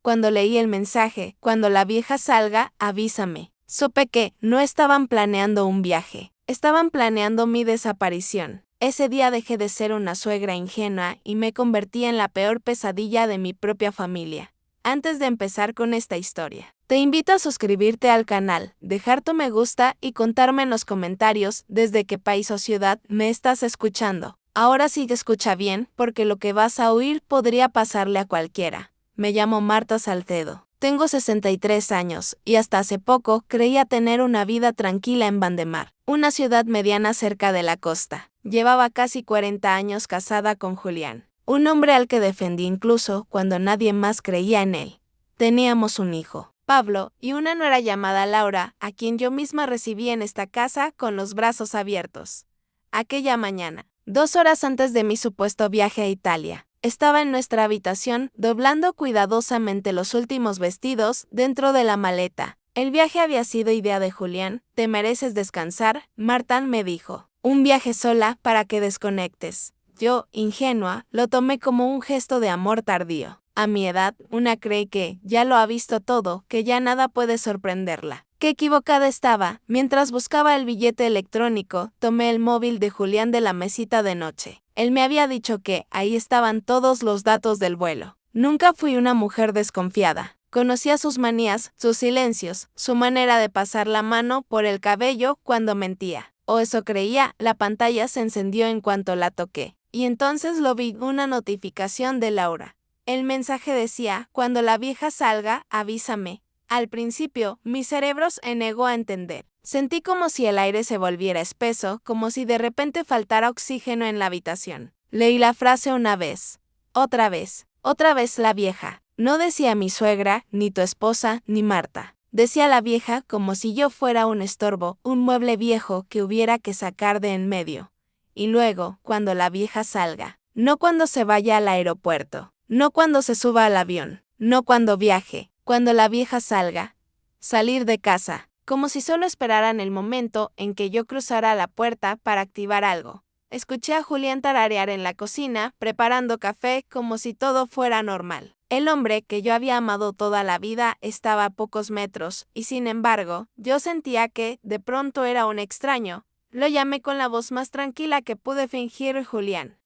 Cuando leí el mensaje, cuando la vieja salga, avísame, supe que no estaban planeando un viaje, estaban planeando mi desaparición. Ese día dejé de ser una suegra ingenua y me convertí en la peor pesadilla de mi propia familia. Antes de empezar con esta historia, te invito a suscribirte al canal, dejar tu me gusta y contarme en los comentarios desde qué país o ciudad me estás escuchando. Ahora sí que escucha bien, porque lo que vas a oír podría pasarle a cualquiera. Me llamo Marta Salcedo. Tengo 63 años y hasta hace poco creía tener una vida tranquila en Vandemar, una ciudad mediana cerca de la costa. Llevaba casi 40 años casada con Julián, un hombre al que defendí incluso cuando nadie más creía en él. Teníamos un hijo, Pablo, y una nuera llamada Laura, a quien yo misma recibí en esta casa con los brazos abiertos. Aquella mañana, 2 horas antes de mi supuesto viaje a Italia, estaba en nuestra habitación doblando cuidadosamente los últimos vestidos dentro de la maleta. El viaje había sido idea de Julián. Te mereces descansar, Marta me dijo. Un viaje sola para que desconectes. Yo, ingenua, lo tomé como un gesto de amor tardío. A mi edad, una cree que ya lo ha visto todo, que ya nada puede sorprenderla. Qué equivocada estaba. Mientras buscaba el billete electrónico, tomé el móvil de Julián de la mesita de noche. Él me había dicho que ahí estaban todos los datos del vuelo. Nunca fui una mujer desconfiada. Conocía sus manías, sus silencios, su manera de pasar la mano por el cabello cuando mentía. O eso creía. La pantalla se encendió en cuanto la toqué. Y entonces lo vi, una notificación de Laura. El mensaje decía, cuando la vieja salga, avísame. Al principio, mi cerebro se negó a entender. Sentí como si el aire se volviera espeso, como si de repente faltara oxígeno en la habitación. Leí la frase una vez, otra vez la vieja. No decía mi suegra, ni tu esposa, ni Marta. Decía la vieja como si yo fuera un estorbo, un mueble viejo que hubiera que sacar de en medio. Y luego, cuando la vieja salga. No cuando se vaya al aeropuerto. No cuando se suba al avión. No cuando viaje. Cuando la vieja salga. Salir de casa. Como si solo esperaran el momento en que yo cruzara la puerta para activar algo. Escuché a Julián tararear en la cocina, preparando café como si todo fuera normal. El hombre que yo había amado toda la vida estaba a pocos metros, y sin embargo, yo sentía que, de pronto, era un extraño. Lo llamé con la voz más tranquila que pude fingir. Julián.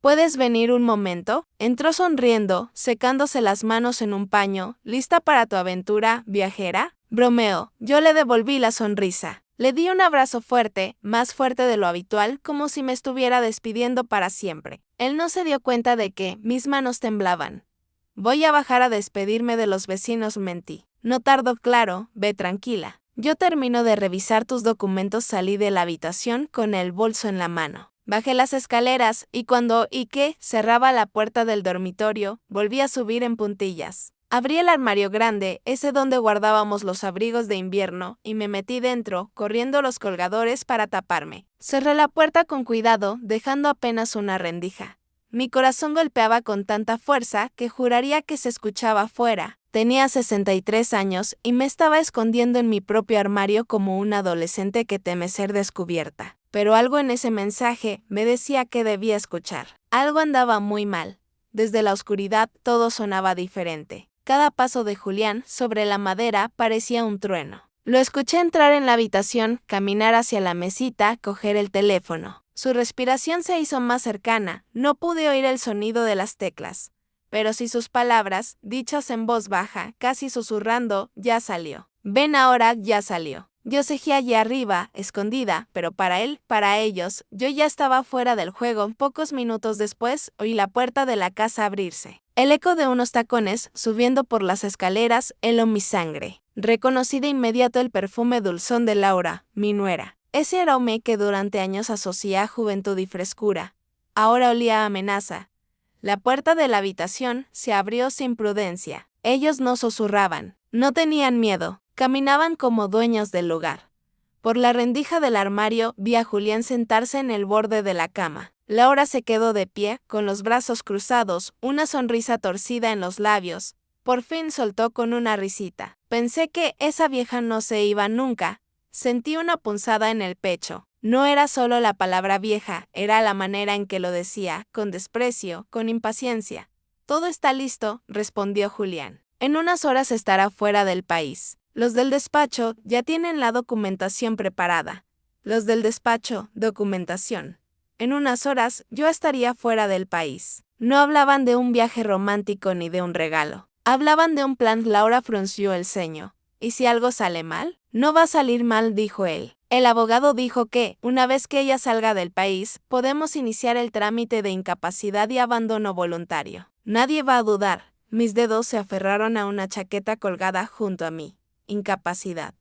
¿Puedes venir un momento? Entró sonriendo, secándose las manos en un paño. ¿Lista para tu aventura, viajera? Bromeó. Yo le devolví la sonrisa. Le di un abrazo fuerte, más fuerte de lo habitual, como si me estuviera despidiendo para siempre. Él no se dio cuenta de que mis manos temblaban. Voy a bajar a despedirme de los vecinos, mentí. No tardo, claro, ve tranquila. Yo termino de revisar tus documentos. Salí de la habitación con el bolso en la mano. Bajé las escaleras y cuando oí que cerraba la puerta del dormitorio, volví a subir en puntillas. Abrí el armario grande, ese donde guardábamos los abrigos de invierno, y me metí dentro, corriendo los colgadores para taparme. Cerré la puerta con cuidado, dejando apenas una rendija. Mi corazón golpeaba con tanta fuerza que juraría que se escuchaba afuera. Tenía 63 años y me estaba escondiendo en mi propio armario como una adolescente que teme ser descubierta. Pero algo en ese mensaje me decía que debía escuchar. Algo andaba muy mal. Desde la oscuridad todo sonaba diferente. Cada paso de Julián sobre la madera parecía un trueno. Lo escuché entrar en la habitación, caminar hacia la mesita, coger el teléfono. Su respiración se hizo más cercana. No pude oír el sonido de las teclas. Pero sí sus palabras, dichas en voz baja, casi susurrando, ya salió. Ven ahora, ya salió. Yo seguía allí arriba, escondida, pero para él, para ellos, yo ya estaba fuera del juego. Pocos minutos después, oí la puerta de la casa abrirse. El eco de unos tacones subiendo por las escaleras heló mi sangre. Reconocí de inmediato el perfume dulzón de Laura, mi nuera. Ese aroma que durante años asocié a juventud y frescura. Ahora olía a amenaza. La puerta de la habitación se abrió sin prudencia. Ellos no susurraban, no tenían miedo. Caminaban como dueños del lugar. Por la rendija del armario vi a Julián sentarse en el borde de la cama. Laura se quedó de pie, con los brazos cruzados, una sonrisa torcida en los labios. Por fin soltó con una risita. Pensé que esa vieja no se iba nunca. Sentí una punzada en el pecho. No era solo la palabra vieja, era la manera en que lo decía, con desprecio, con impaciencia. Todo está listo, respondió Julián. En unas horas estará fuera del país. Los del despacho ya tienen la documentación preparada. Los del despacho, documentación. En unas horas yo estaría fuera del país. No hablaban de un viaje romántico ni de un regalo. Hablaban de un plan. Laura frunció el ceño. ¿Y si algo sale mal? No va a salir mal, dijo él. El abogado dijo que, una vez que ella salga del país, podemos iniciar el trámite de incapacidad y abandono voluntario. Nadie va a dudar. Mis dedos se aferraron a una chaqueta colgada junto a mí. Incapacidad.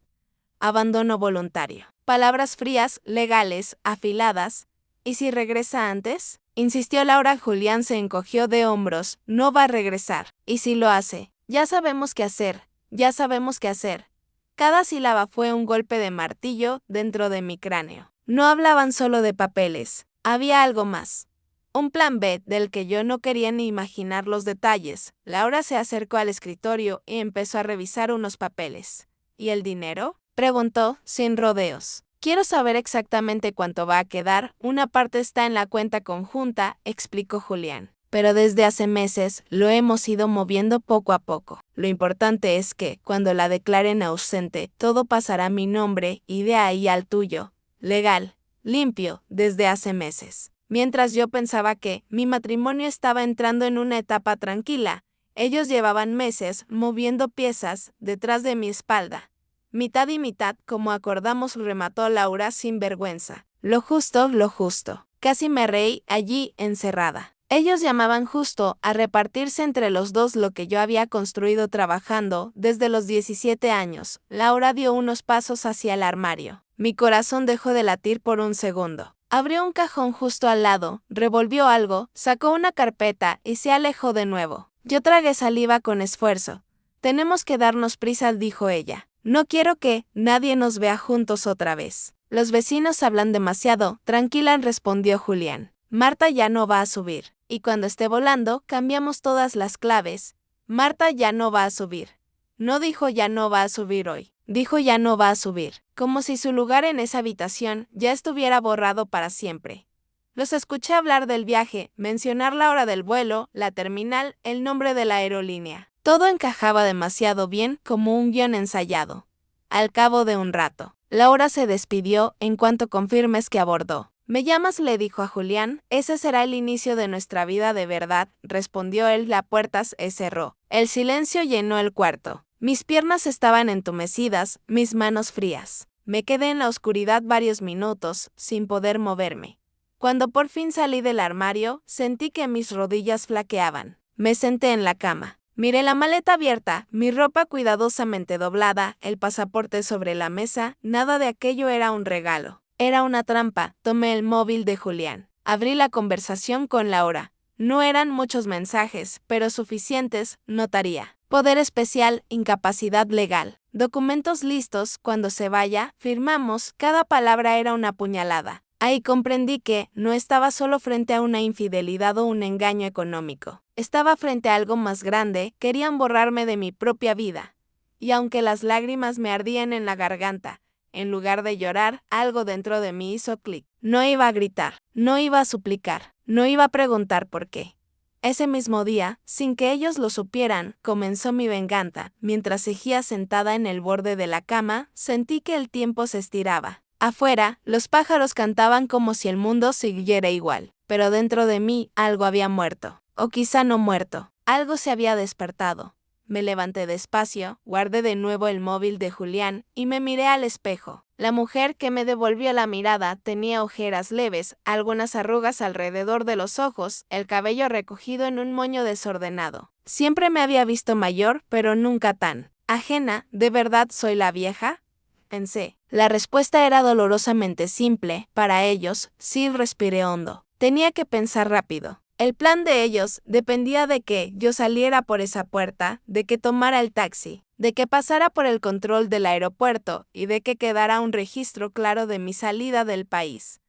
Abandono voluntario. Palabras frías, legales, afiladas. ¿Y si regresa antes? Insistió Laura. Julián se encogió de hombros. No va a regresar. ¿Y si lo hace? Ya sabemos qué hacer. Ya sabemos qué hacer. Cada sílaba fue un golpe de martillo dentro de mi cráneo. No hablaban solo de papeles. Había algo más. Un plan B del que yo no quería ni imaginar los detalles. Laura se acercó al escritorio y empezó a revisar unos papeles. ¿Y el dinero? Preguntó, sin rodeos. Quiero saber exactamente cuánto va a quedar. Una parte está en la cuenta conjunta, explicó Julián. Pero desde hace meses lo hemos ido moviendo poco a poco. Lo importante es que, cuando la declaren ausente, todo pasará a mi nombre y de ahí al tuyo. Legal, limpio, desde hace meses. Mientras yo pensaba que mi matrimonio estaba entrando en una etapa tranquila, ellos llevaban meses moviendo piezas detrás de mi espalda. Mitad y mitad, como acordamos, remató Laura sin vergüenza. Lo justo, lo justo. Casi me reí allí encerrada. Ellos llamaban justo a repartirse entre los dos lo que yo había construido trabajando desde los 17 años. Laura dio unos pasos hacia el armario. Mi corazón dejó de latir por un segundo. Abrió un cajón justo al lado, revolvió algo, sacó una carpeta y se alejó de nuevo. Yo tragué saliva con esfuerzo. Tenemos que darnos prisa, dijo ella. No quiero que nadie nos vea juntos otra vez. Los vecinos hablan demasiado, tranquila, respondió Julián. Marta ya no va a subir. Y cuando esté volando, cambiamos todas las claves. Marta ya no va a subir. No dijo ya no va a subir hoy. Dijo ya no va a subir. Como si su lugar en esa habitación ya estuviera borrado para siempre. Los escuché hablar del viaje, mencionar la hora del vuelo, la terminal, el nombre de la aerolínea. Todo encajaba demasiado bien como un guión ensayado. Al cabo de un rato, Laura se despidió en cuanto confirmes que abordó. «¿Me llamas?», le dijo a Julián. «Ese será el inicio de nuestra vida de verdad», respondió él. La puerta se cerró. El silencio llenó el cuarto. Mis piernas estaban entumecidas, mis manos frías. Me quedé en la oscuridad varios minutos, sin poder moverme. Cuando por fin salí del armario, sentí que mis rodillas flaqueaban. Me senté en la cama. Miré la maleta abierta, mi ropa cuidadosamente doblada, el pasaporte sobre la mesa. Nada de aquello era un regalo. Era una trampa. Tomé el móvil de Julián. Abrí la conversación con Laura. No eran muchos mensajes, pero suficientes, notaría. Poder especial, incapacidad legal. Documentos listos, cuando se vaya, firmamos. Cada palabra era una puñalada. Ahí comprendí que no estaba solo frente a una infidelidad o un engaño económico. Estaba frente a algo más grande. Querían borrarme de mi propia vida. Y aunque las lágrimas me ardían en la garganta, en lugar de llorar, algo dentro de mí hizo clic. No iba a gritar, no iba a suplicar, no iba a preguntar por qué. Ese mismo día, sin que ellos lo supieran, comenzó mi venganza. Mientras seguía sentada en el borde de la cama, sentí que el tiempo se estiraba. Afuera, los pájaros cantaban como si el mundo siguiera igual. Pero dentro de mí, algo había muerto. O quizá no muerto. Algo se había despertado. Me levanté despacio, guardé de nuevo el móvil de Julián y me miré al espejo. La mujer que me devolvió la mirada tenía ojeras leves, algunas arrugas alrededor de los ojos, el cabello recogido en un moño desordenado. Siempre me había visto mayor, pero nunca tan ajena. ¿De verdad soy la vieja?, pensé. La respuesta era dolorosamente simple. Para ellos, sí, respiré hondo. Tenía que pensar rápido. El plan de ellos dependía de que yo saliera por esa puerta, de que tomara el taxi, de que pasara por el control del aeropuerto y de que quedara un registro claro de mi salida del país.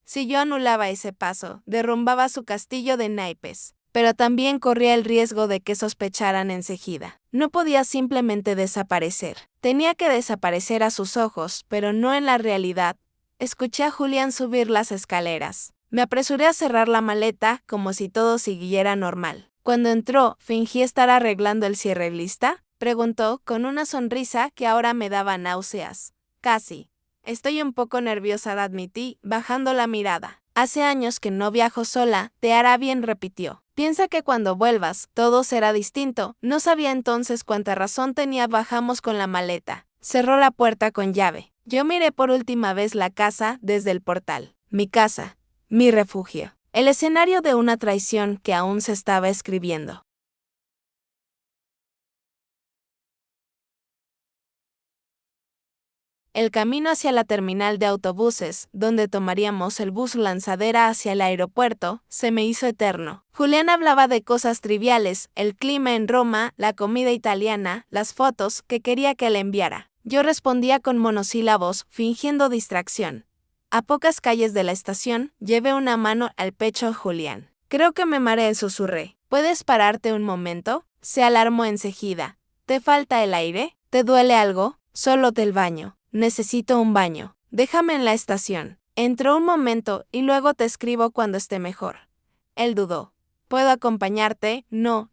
Si yo anulaba ese paso, derrumbaba su castillo de naipes, pero también corría el riesgo de que sospecharan enseguida. No podía simplemente desaparecer. Tenía que desaparecer a sus ojos, pero no en la realidad. Escuché a Julián subir las escaleras. Me apresuré a cerrar la maleta como si todo siguiera normal. Cuando entró, fingí estar arreglando el cierre. ¿Lista?, Preguntó con una sonrisa que ahora me daba náuseas. Casi. Estoy un poco nerviosa, admití, bajando la mirada. Hace años que no viajo sola, te hará bien, repitió. Piensa que cuando vuelvas, todo será distinto. No sabía entonces cuánta razón tenía. Bajamos con la maleta. Cerró la puerta con llave. Yo miré por última vez la casa desde el portal. Mi casa. Mi refugio. El escenario de una traición que aún se estaba escribiendo. El camino hacia la terminal de autobuses, donde tomaríamos el bus lanzadera hacia el aeropuerto, se me hizo eterno. Julián hablaba de cosas triviales, el clima en Roma, la comida italiana, las fotos que quería que le enviara. Yo respondía con monosílabos, fingiendo distracción. A pocas calles de la estación, llevé una mano al pecho a Julián. Creo que me mareé, susurré. ¿Puedes pararte un momento? Se alarmó enseguida. ¿Te falta el aire? ¿Te duele algo? Solo del baño. Necesito un baño. Déjame en la estación. Entró un momento y luego te escribo cuando esté mejor. Él dudó. ¿Puedo acompañarte? No.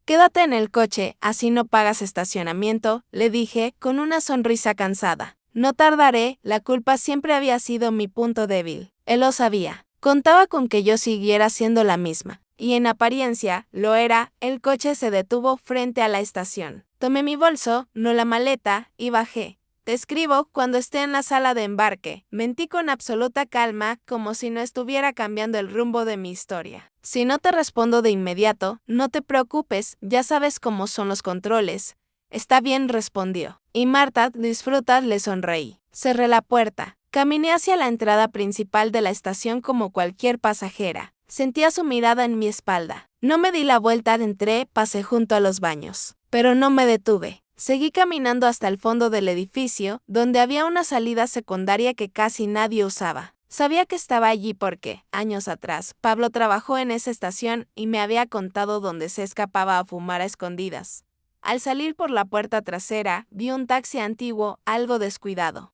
Quédate en el coche, así no pagas estacionamiento, le dije con una sonrisa cansada. No tardaré, la culpa siempre había sido mi punto débil. Él lo sabía. Contaba con que yo siguiera siendo la misma. Y en apariencia, lo era. El coche se detuvo frente a la estación. Tomé mi bolso, no la maleta, y bajé. Te escribo cuando esté en la sala de embarque. Mentí con absoluta calma, como si no estuviera cambiando el rumbo de mi historia. Si no te respondo de inmediato, no te preocupes, ya sabes cómo son los controles. Está bien, respondió. Y Marta, disfruta, le sonreí. Cerré la puerta. Caminé hacia la entrada principal de la estación como cualquier pasajera. Sentía su mirada en mi espalda. No me di la vuelta, entré, pasé junto a los baños. Pero no me detuve. Seguí caminando hasta el fondo del edificio, donde había una salida secundaria que casi nadie usaba. Sabía que estaba allí porque, años atrás, Pablo trabajó en esa estación y me había contado dónde se escapaba a fumar a escondidas. Al salir por la puerta trasera, vi un taxi antiguo, algo descuidado.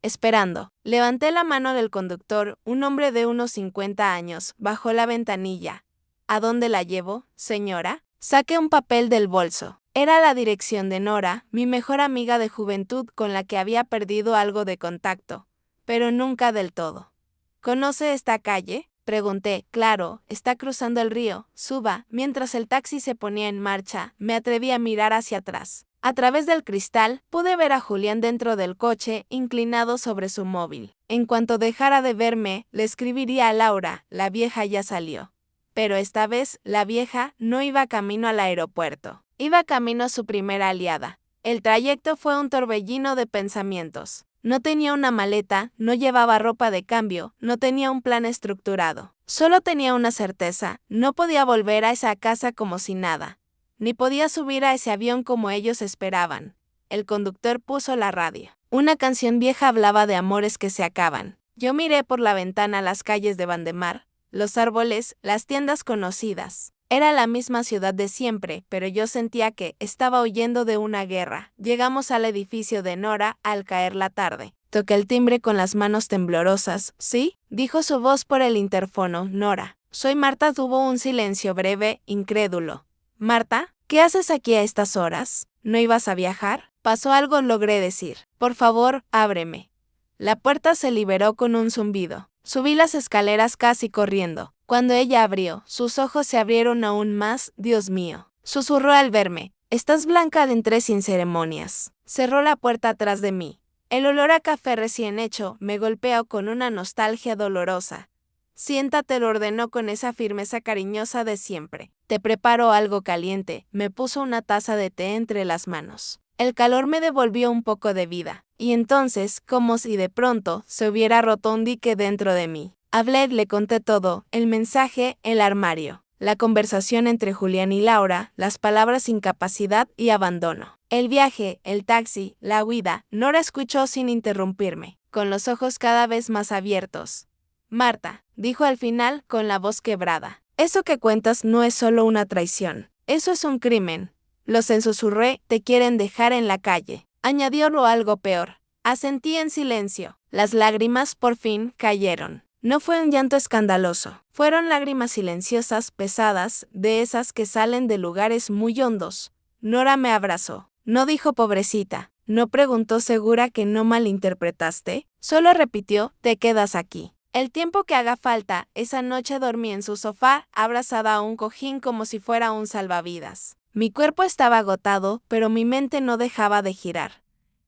Esperando. Levanté la mano del conductor, un hombre de unos 50 años, bajó la ventanilla. ¿A dónde la llevo, señora? Saqué un papel del bolso. Era la dirección de Nora, mi mejor amiga de juventud con la que había perdido algo de contacto, pero nunca del todo. ¿Conoce esta calle? Pregunté. Claro, está cruzando el río. Suba. Mientras el taxi se ponía en marcha, me atreví a mirar hacia atrás. A través del cristal, pude ver a Julián dentro del coche, inclinado sobre su móvil. En cuanto dejara de verme, le escribiría a Laura, la vieja ya salió. Pero esta vez, la vieja no iba camino al aeropuerto. Iba camino a su primera aliada. El trayecto fue un torbellino de pensamientos. No tenía una maleta, no llevaba ropa de cambio, no tenía un plan estructurado. Solo tenía una certeza, no podía volver a esa casa como si nada. Ni podía subir a ese avión como ellos esperaban. El conductor puso la radio. Una canción vieja hablaba de amores que se acaban. Yo miré por la ventana las calles de Vandemar, los árboles, las tiendas conocidas. Era la misma ciudad de siempre, pero yo sentía que estaba huyendo de una guerra. Llegamos al edificio de Nora al caer la tarde. Toqué el timbre con las manos temblorosas. ¿Sí? Dijo su voz por el interfono. Nora. Soy Marta. Tuvo un silencio breve, incrédulo. Marta, ¿qué haces aquí a estas horas? ¿No ibas a viajar? Pasó algo, logré decir. Por favor, ábreme. La puerta se liberó con un zumbido. Subí las escaleras casi corriendo. Cuando ella abrió, sus ojos se abrieron aún más. Dios mío. Susurró al verme. Estás blanca. Entré sin ceremonias. Cerró la puerta atrás de mí. El olor a café recién hecho me golpeó con una nostalgia dolorosa. Siéntate, lo ordenó con esa firmeza cariñosa de siempre. Te preparo algo caliente. Me puso una taza de té entre las manos. El calor me devolvió un poco de vida. Y entonces, como si de pronto se hubiera roto un dique dentro de mí. Hablé, le conté todo, el mensaje, el armario, la conversación entre Julián y Laura, las palabras incapacidad y abandono. El viaje, el taxi, la huida. Nora escuchó sin interrumpirme, con los ojos cada vez más abiertos. Marta, dijo al final con la voz quebrada. Eso que cuentas no es solo una traición, eso es un crimen. Lo susurré, te quieren dejar en la calle. Añadió lo algo peor. Asentí en silencio. Las lágrimas por fin cayeron. No fue un llanto escandaloso. Fueron lágrimas silenciosas, pesadas, de esas que salen de lugares muy hondos. Nora me abrazó. No dijo pobrecita. No preguntó segura que no malinterpretaste. Solo repitió, te quedas aquí. El tiempo que haga falta, esa noche dormí en su sofá, abrazada a un cojín como si fuera un salvavidas. Mi cuerpo estaba agotado, pero mi mente no dejaba de girar.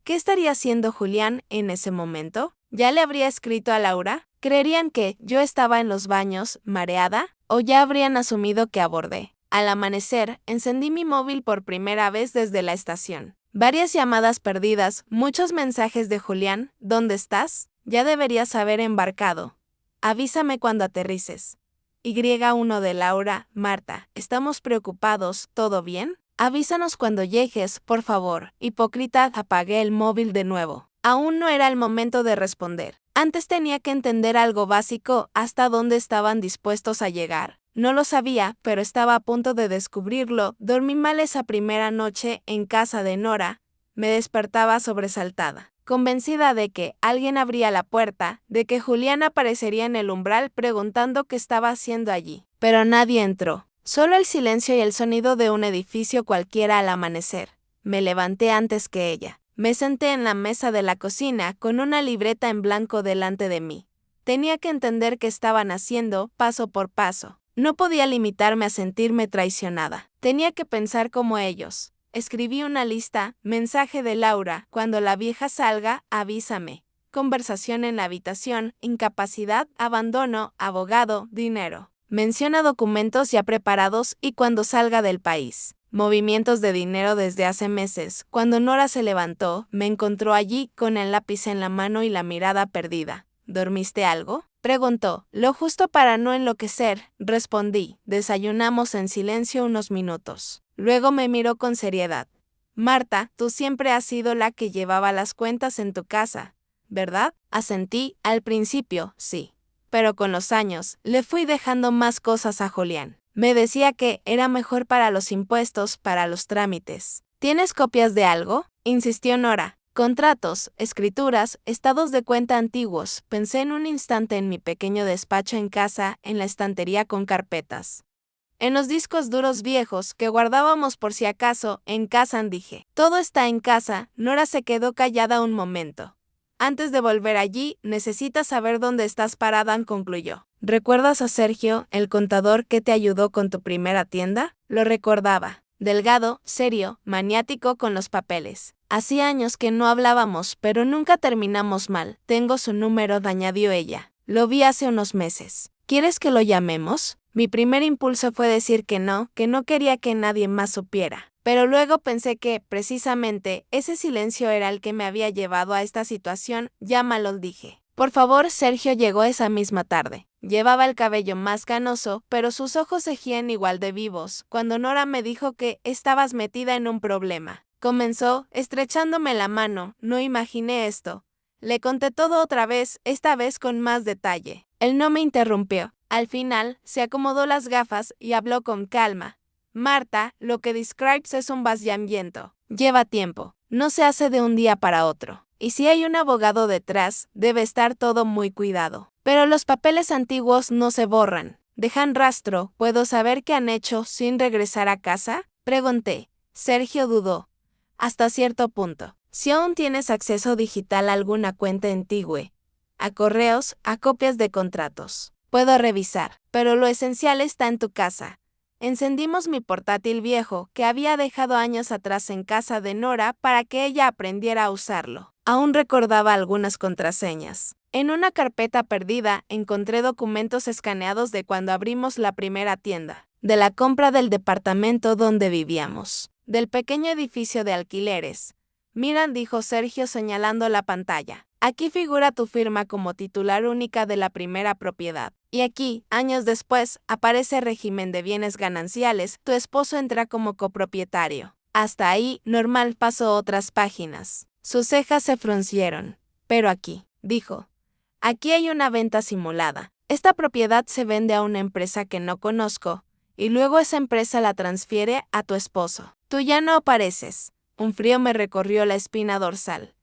¿Qué estaría haciendo Julián en ese momento? ¿Ya le habría escrito a Laura? ¿Creerían que yo estaba en los baños, mareada? ¿O ya habrían asumido que abordé? Al amanecer, encendí mi móvil por primera vez desde la estación. Varias llamadas perdidas, muchos mensajes de Julián, ¿dónde estás? Ya deberías haber embarcado. Avísame cuando aterrices. Y1 de Laura, Marta, estamos preocupados, ¿todo bien? Avísanos cuando llegues, por favor. Hipócrita, apagué el móvil de nuevo. Aún no era el momento de responder. Antes tenía que entender algo básico, hasta dónde estaban dispuestos a llegar. No lo sabía, pero estaba a punto de descubrirlo. Dormí mal esa primera noche en casa de Nora. Me despertaba sobresaltada, convencida de que alguien abría la puerta, de que Julián aparecería en el umbral preguntando qué estaba haciendo allí. Pero nadie entró. Solo el silencio y el sonido de un edificio cualquiera al amanecer. Me levanté antes que ella. Me senté en la mesa de la cocina con una libreta en blanco delante de mí. Tenía que entender qué estaban haciendo, paso por paso. No podía limitarme a sentirme traicionada. Tenía que pensar como ellos. Escribí una lista, mensaje de Laura, cuando la vieja salga, avísame. Conversación en la habitación, incapacidad, abandono, abogado, dinero. Menciona documentos ya preparados y cuando salga del país. Movimientos de dinero desde hace meses. Cuando Nora se levantó, me encontró allí con el lápiz en la mano y la mirada perdida. ¿Dormiste algo? Preguntó. Lo justo para no enloquecer, respondí. Desayunamos en silencio unos minutos. Luego me miró con seriedad. Marta, tú siempre has sido la que llevaba las cuentas en tu casa, ¿verdad? Asentí, al principio, sí. Pero con los años, le fui dejando más cosas a Julián. Me decía que era mejor para los impuestos, para los trámites. ¿Tienes copias de algo? Insistió Nora. Contratos, escrituras, estados de cuenta antiguos. Pensé en un instante en mi pequeño despacho en casa, en la estantería con carpetas. En los discos duros viejos que guardábamos por si acaso, en casa dije. Todo está en casa. Nora se quedó callada un momento. Antes de volver allí, necesitas saber dónde estás parada, concluyó. ¿Recuerdas a Sergio, el contador que te ayudó con tu primera tienda? Lo recordaba. Delgado, serio, maniático con los papeles. Hacía años que no hablábamos, pero nunca terminamos mal. Tengo su número, añadió ella. Lo vi hace unos meses. ¿Quieres que lo llamemos? Mi primer impulso fue decir que no quería que nadie más supiera. Pero luego pensé que, precisamente, ese silencio era el que me había llevado a esta situación. Llámalo, dije. Por favor, Sergio llegó esa misma tarde. Llevaba el cabello más canoso, pero sus ojos seguían igual de vivos. Cuando Nora me dijo que estabas metida en un problema. Comenzó, estrechándome la mano. No imaginé esto. Le conté todo otra vez, esta vez con más detalle. Él no me interrumpió. Al final, se acomodó las gafas y habló con calma. Marta, lo que describes es un vaciamiento. Lleva tiempo. No se hace de un día para otro. Y si hay un abogado detrás, debe estar todo muy cuidado. Pero los papeles antiguos no se borran. Dejan rastro. ¿Puedo saber qué han hecho sin regresar a casa? Pregunté. Sergio dudó. Hasta cierto punto. Si aún tienes acceso digital a alguna cuenta antigua, a correos, a copias de contratos. Puedo revisar, pero lo esencial está en tu casa. Encendimos mi portátil viejo, que había dejado años atrás en casa de Nora para que ella aprendiera a usarlo. Aún recordaba algunas contraseñas. En una carpeta perdida encontré documentos escaneados de cuando abrimos la primera tienda, de la compra del departamento donde vivíamos, del pequeño edificio de alquileres. Mira, dijo Sergio señalando la pantalla. Aquí figura tu firma como titular única de la primera propiedad. Y aquí, años después, aparece régimen de bienes gananciales, tu esposo entra como copropietario. Hasta ahí, normal, pasó otras páginas. Sus cejas se fruncieron. Pero aquí, dijo. Aquí hay una venta simulada. Esta propiedad se vende a una empresa que no conozco, y luego esa empresa la transfiere a tu esposo. Tú ya no apareces. Un frío me recorrió la espina dorsal.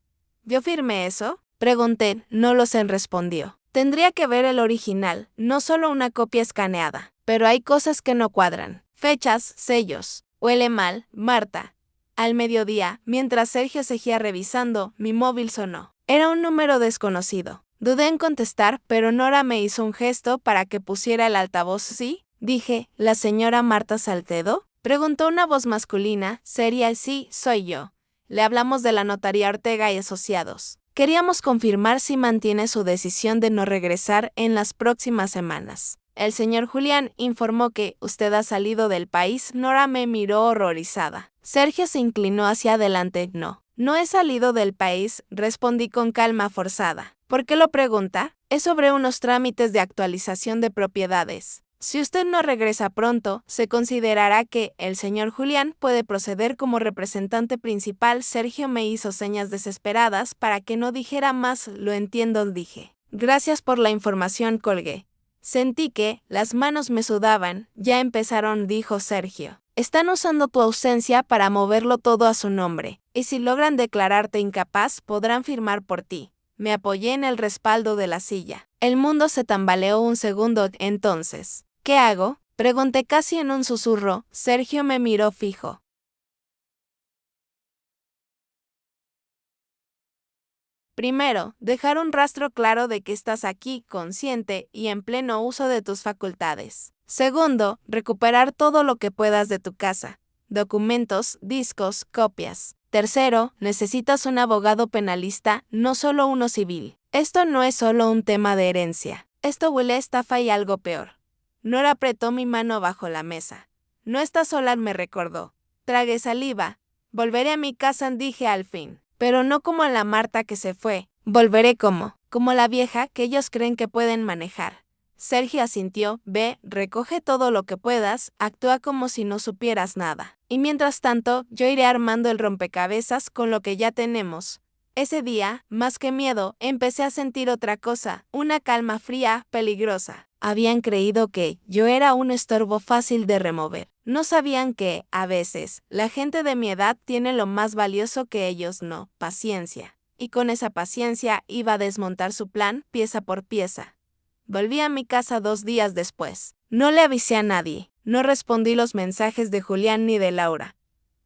¿Yo firmé eso? Pregunté, no lo sé, respondió. Tendría que ver el original, no solo una copia escaneada. Pero hay cosas que no cuadran. Fechas, sellos. Huele mal, Marta. Al mediodía, mientras Sergio seguía revisando, mi móvil sonó. Era un número desconocido. Dudé en contestar, pero Nora me hizo un gesto para que pusiera el altavoz. ¿Sí? Dije, ¿la señora Marta Salcedo? Preguntó una voz masculina, seria. Sí, soy yo. Le hablamos de la notaría Ortega y Asociados. Queríamos confirmar si mantiene su decisión de no regresar en las próximas semanas. El señor Julián informó que usted ha salido del país. Nora me miró horrorizada. Sergio se inclinó hacia adelante. No he salido del país, respondí con calma forzada. ¿Por qué lo pregunta? Es sobre unos trámites de actualización de propiedades. Si usted no regresa pronto, se considerará que el señor Julián puede proceder como representante principal. Sergio me hizo señas desesperadas para que no dijera más. Lo entiendo, dije. Gracias por la información, colgué. Sentí que las manos me sudaban. Ya empezaron, dijo Sergio. Están usando tu ausencia para moverlo todo a su nombre, y si logran declararte incapaz, podrán firmar por ti. Me apoyé en el respaldo de la silla. El mundo se tambaleó un segundo. Entonces, ¿qué hago? Pregunté casi en un susurro. Sergio me miró fijo. Primero, dejar un rastro claro de que estás aquí, consciente y en pleno uso de tus facultades. Segundo, recuperar todo lo que puedas de tu casa. Documentos, discos, copias. Tercero, necesitas un abogado penalista, no solo uno civil. Esto no es solo un tema de herencia. Esto huele a estafa y algo peor. Nora apretó mi mano bajo la mesa. No estás sola, me recordó. Tragué saliva. Volveré a mi casa, dije al fin. Pero no como la Marta que se fue. Volveré como la vieja que ellos creen que pueden manejar. Sergio asintió. Ve, recoge todo lo que puedas, actúa como si no supieras nada. Y mientras tanto, yo iré armando el rompecabezas con lo que ya tenemos. Ese día, más que miedo, empecé a sentir otra cosa, una calma fría, peligrosa. Habían creído que yo era un estorbo fácil de remover. No sabían que, a veces, la gente de mi edad tiene lo más valioso que ellos no, paciencia. Y con esa paciencia iba a desmontar su plan pieza por pieza. Volví a mi casa 2 días después. No le avisé a nadie. No respondí los mensajes de Julián ni de Laura.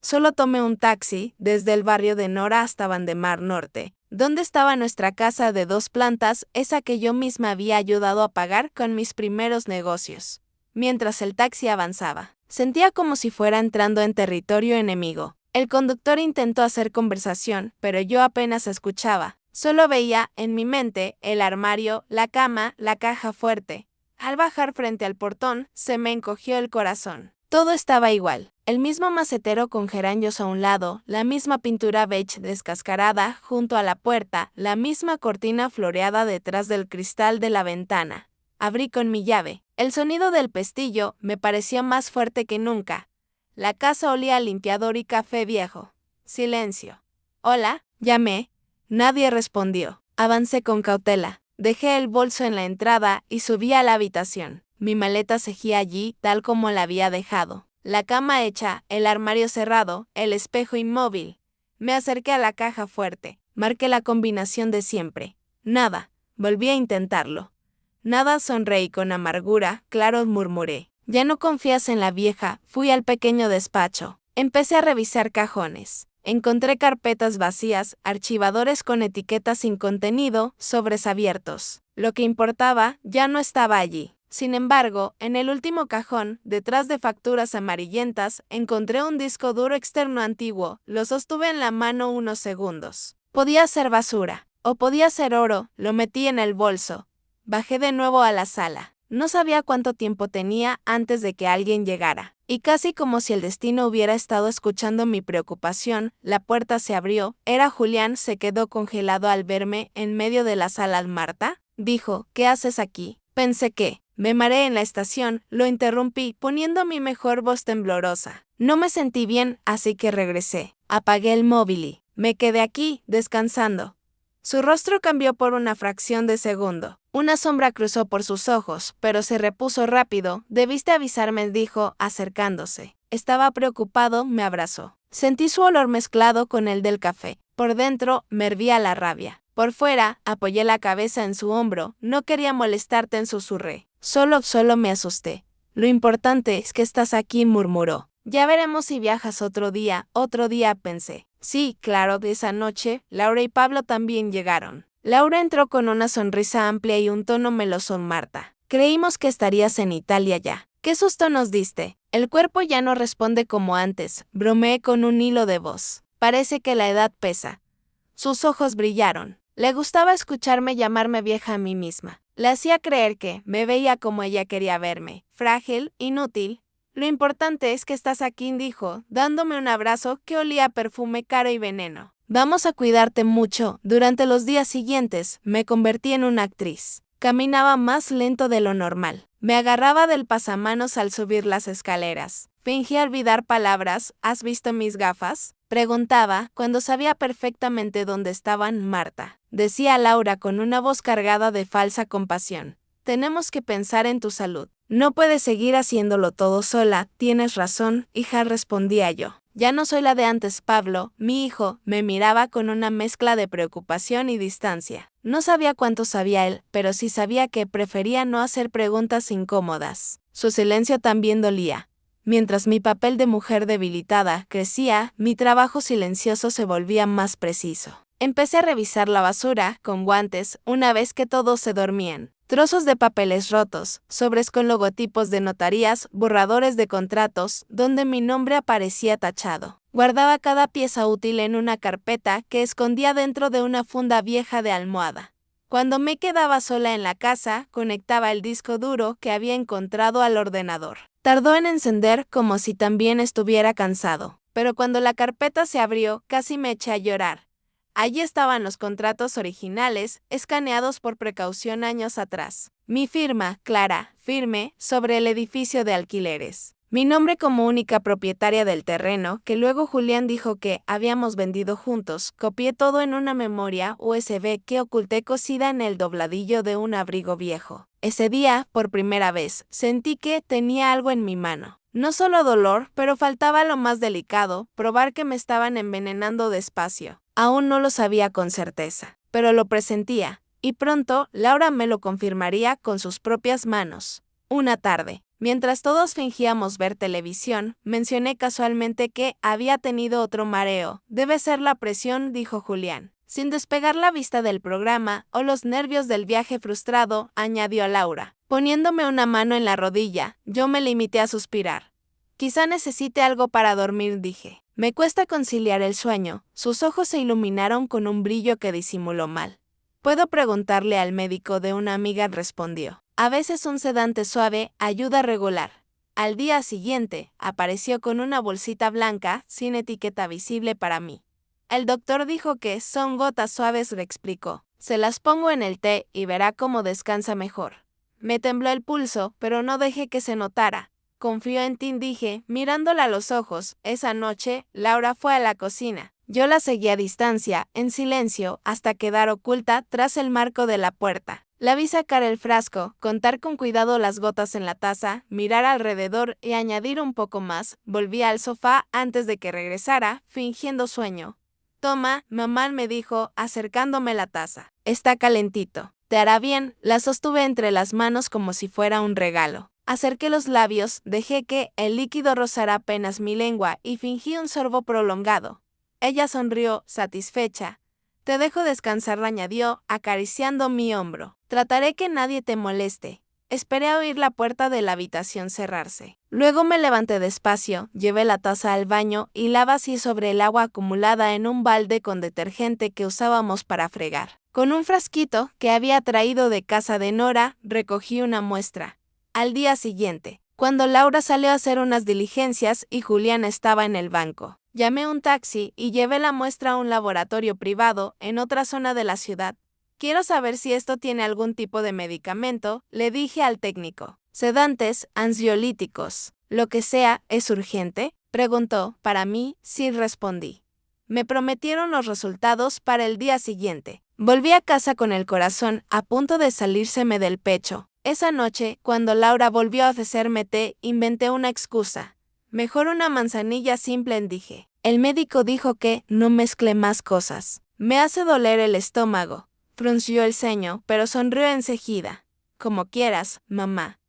Solo tomé un taxi desde el barrio de Nora hasta Vandemar Norte, donde estaba nuestra casa de 2 plantas, esa que yo misma había ayudado a pagar con mis primeros negocios. Mientras el taxi avanzaba, sentía como si fuera entrando en territorio enemigo. El conductor intentó hacer conversación, pero yo apenas escuchaba. Solo veía, en mi mente, el armario, la cama, la caja fuerte. Al bajar frente al portón, se me encogió el corazón. Todo estaba igual. El mismo macetero con geranios a un lado, la misma pintura beige descascarada junto a la puerta, la misma cortina floreada detrás del cristal de la ventana. Abrí con mi llave. El sonido del pestillo me pareció más fuerte que nunca. La casa olía a limpiador y café viejo. Silencio. Hola, llamé. Nadie respondió. Avancé con cautela. Dejé el bolso en la entrada y subí a la habitación. Mi maleta seguía allí, tal como la había dejado. La cama hecha, el armario cerrado, el espejo inmóvil. Me acerqué a la caja fuerte. Marqué la combinación de siempre. Nada. Volví a intentarlo. Nada, sonreí con amargura. Claro, murmuré. Ya no confías en la vieja. Fui al pequeño despacho. Empecé a revisar cajones. Encontré carpetas vacías, archivadores con etiquetas sin contenido, sobres abiertos. Lo que importaba ya no estaba allí. Sin embargo, en el último cajón, detrás de facturas amarillentas, encontré un disco duro externo antiguo. Lo sostuve en la mano unos segundos. Podía ser basura, o podía ser oro. Lo metí en el bolso. Bajé de nuevo a la sala. No sabía cuánto tiempo tenía antes de que alguien llegara. Y casi como si el destino hubiera estado escuchando mi preocupación, la puerta se abrió. Era Julián. Se quedó congelado al verme en medio de la sala. Marta, dijo, ¿qué haces aquí? Pensé que me mareé en la estación. Lo interrumpí, poniendo mi mejor voz temblorosa. No me sentí bien, así que regresé. Apagué el móvil y me quedé aquí, descansando. Su rostro cambió por una fracción de segundo. Una sombra cruzó por sus ojos, pero se repuso rápido. Debiste avisarme, dijo, acercándose. Estaba preocupado, me abrazó. Sentí su olor mezclado con el del café. Por dentro, me hervía la rabia. Por fuera, apoyé la cabeza en su hombro. No quería molestarte, susurré. Solo me asusté. Lo importante es que estás aquí, murmuró. Ya veremos si viajas otro día, pensé. Sí, claro, de esa noche, Laura y Pablo también llegaron. Laura entró con una sonrisa amplia y un tono meloso. Marta, creímos que estarías en Italia ya. ¿Qué susto nos diste? El cuerpo ya no responde como antes, bromeé con un hilo de voz. Parece que la edad pesa. Sus ojos brillaron. Le gustaba escucharme llamarme vieja a mí misma. Le hacía creer que me veía como ella quería verme, frágil, inútil. Lo importante es que estás aquí, dijo, dándome un abrazo que olía a perfume caro y veneno. Vamos a cuidarte mucho. Durante los días siguientes, me convertí en una actriz. Caminaba más lento de lo normal. Me agarraba del pasamanos al subir las escaleras. Fingía olvidar palabras. ¿Has visto mis gafas? Preguntaba, cuando sabía perfectamente dónde estaban. Marta, decía Laura con una voz cargada de falsa compasión. Tenemos que pensar en tu salud. No puedes seguir haciéndolo todo sola. Tienes razón, hija, respondía yo. Ya no soy la de antes. Pablo, mi hijo, me miraba con una mezcla de preocupación y distancia. No sabía cuánto sabía él, pero sí sabía que prefería no hacer preguntas incómodas. Su silencio también dolía. Mientras mi papel de mujer debilitada crecía, mi trabajo silencioso se volvía más preciso. Empecé a revisar la basura, con guantes, una vez que todos se dormían. Trozos de papeles rotos, sobres con logotipos de notarías, borradores de contratos, donde mi nombre aparecía tachado. Guardaba cada pieza útil en una carpeta que escondía dentro de una funda vieja de almohada. Cuando me quedaba sola en la casa, conectaba el disco duro que había encontrado al ordenador. Tardó en encender como si también estuviera cansado, pero cuando la carpeta se abrió, casi me eché a llorar. Allí estaban los contratos originales, escaneados por precaución años atrás. Mi firma, clara, firme, sobre el edificio de alquileres. Mi nombre como única propietaria del terreno, que luego Julián dijo que habíamos vendido juntos. Copié todo en una memoria USB que oculté cosida en el dobladillo de un abrigo viejo. Ese día, por primera vez, sentí que tenía algo en mi mano. No solo dolor, pero faltaba lo más delicado, probar que me estaban envenenando despacio. Aún no lo sabía con certeza, pero lo presentía, y pronto Laura me lo confirmaría con sus propias manos. Una tarde, mientras todos fingíamos ver televisión, mencioné casualmente que había tenido otro mareo. Debe ser la presión, dijo Julián. Sin despegar la vista del programa o los nervios del viaje frustrado, añadió Laura. Poniéndome una mano en la rodilla, yo me limité a suspirar. Quizá necesite algo para dormir, dije. Me cuesta conciliar el sueño. Sus ojos se iluminaron con un brillo que disimuló mal. ¿Puedo preguntarle al médico de una amiga?, respondió. A veces un sedante suave ayuda a regular. Al día siguiente, apareció con una bolsita blanca, sin etiqueta visible para mí. El doctor dijo que son gotas suaves, le explicó. Se las pongo en el té y verá cómo descansa mejor. Me tembló el pulso, pero no dejé que se notara. Confío en ti, dije, mirándola a los ojos. Esa noche, Laura fue a la cocina. Yo la seguí a distancia, en silencio, hasta quedar oculta tras el marco de la puerta. La vi sacar el frasco, contar con cuidado las gotas en la taza, mirar alrededor y añadir un poco más. Volví al sofá antes de que regresara, fingiendo sueño. Toma, mamá, me dijo, acercándome la taza. Está calentito. Te hará bien. La sostuve entre las manos como si fuera un regalo. Acerqué los labios, dejé que el líquido rozara apenas mi lengua y fingí un sorbo prolongado. Ella sonrió, satisfecha. Te dejo descansar, añadió, acariciando mi hombro. Trataré que nadie te moleste. Esperé a oír la puerta de la habitación cerrarse. Luego me levanté despacio, llevé la taza al baño y la vacié sobre el agua acumulada en un balde con detergente que usábamos para fregar. Con un frasquito que había traído de casa de Nora, recogí una muestra. Al día siguiente, cuando Laura salió a hacer unas diligencias y Julián estaba en el banco, llamé un taxi y llevé la muestra a un laboratorio privado en otra zona de la ciudad. Quiero saber si esto tiene algún tipo de medicamento, le dije al técnico. Sedantes, ansiolíticos, lo que sea, ¿es urgente?, preguntó. Para mí, sí, respondí. Me prometieron los resultados para el día siguiente. Volví a casa con el corazón a punto de salírseme del pecho. Esa noche, cuando Laura volvió a ofrecerme té, inventé una excusa. Mejor una manzanilla simple, dije. El médico dijo que no mezcle más cosas. Me hace doler el estómago. Frunció el ceño, pero sonrió enseguida. Como quieras, mamá.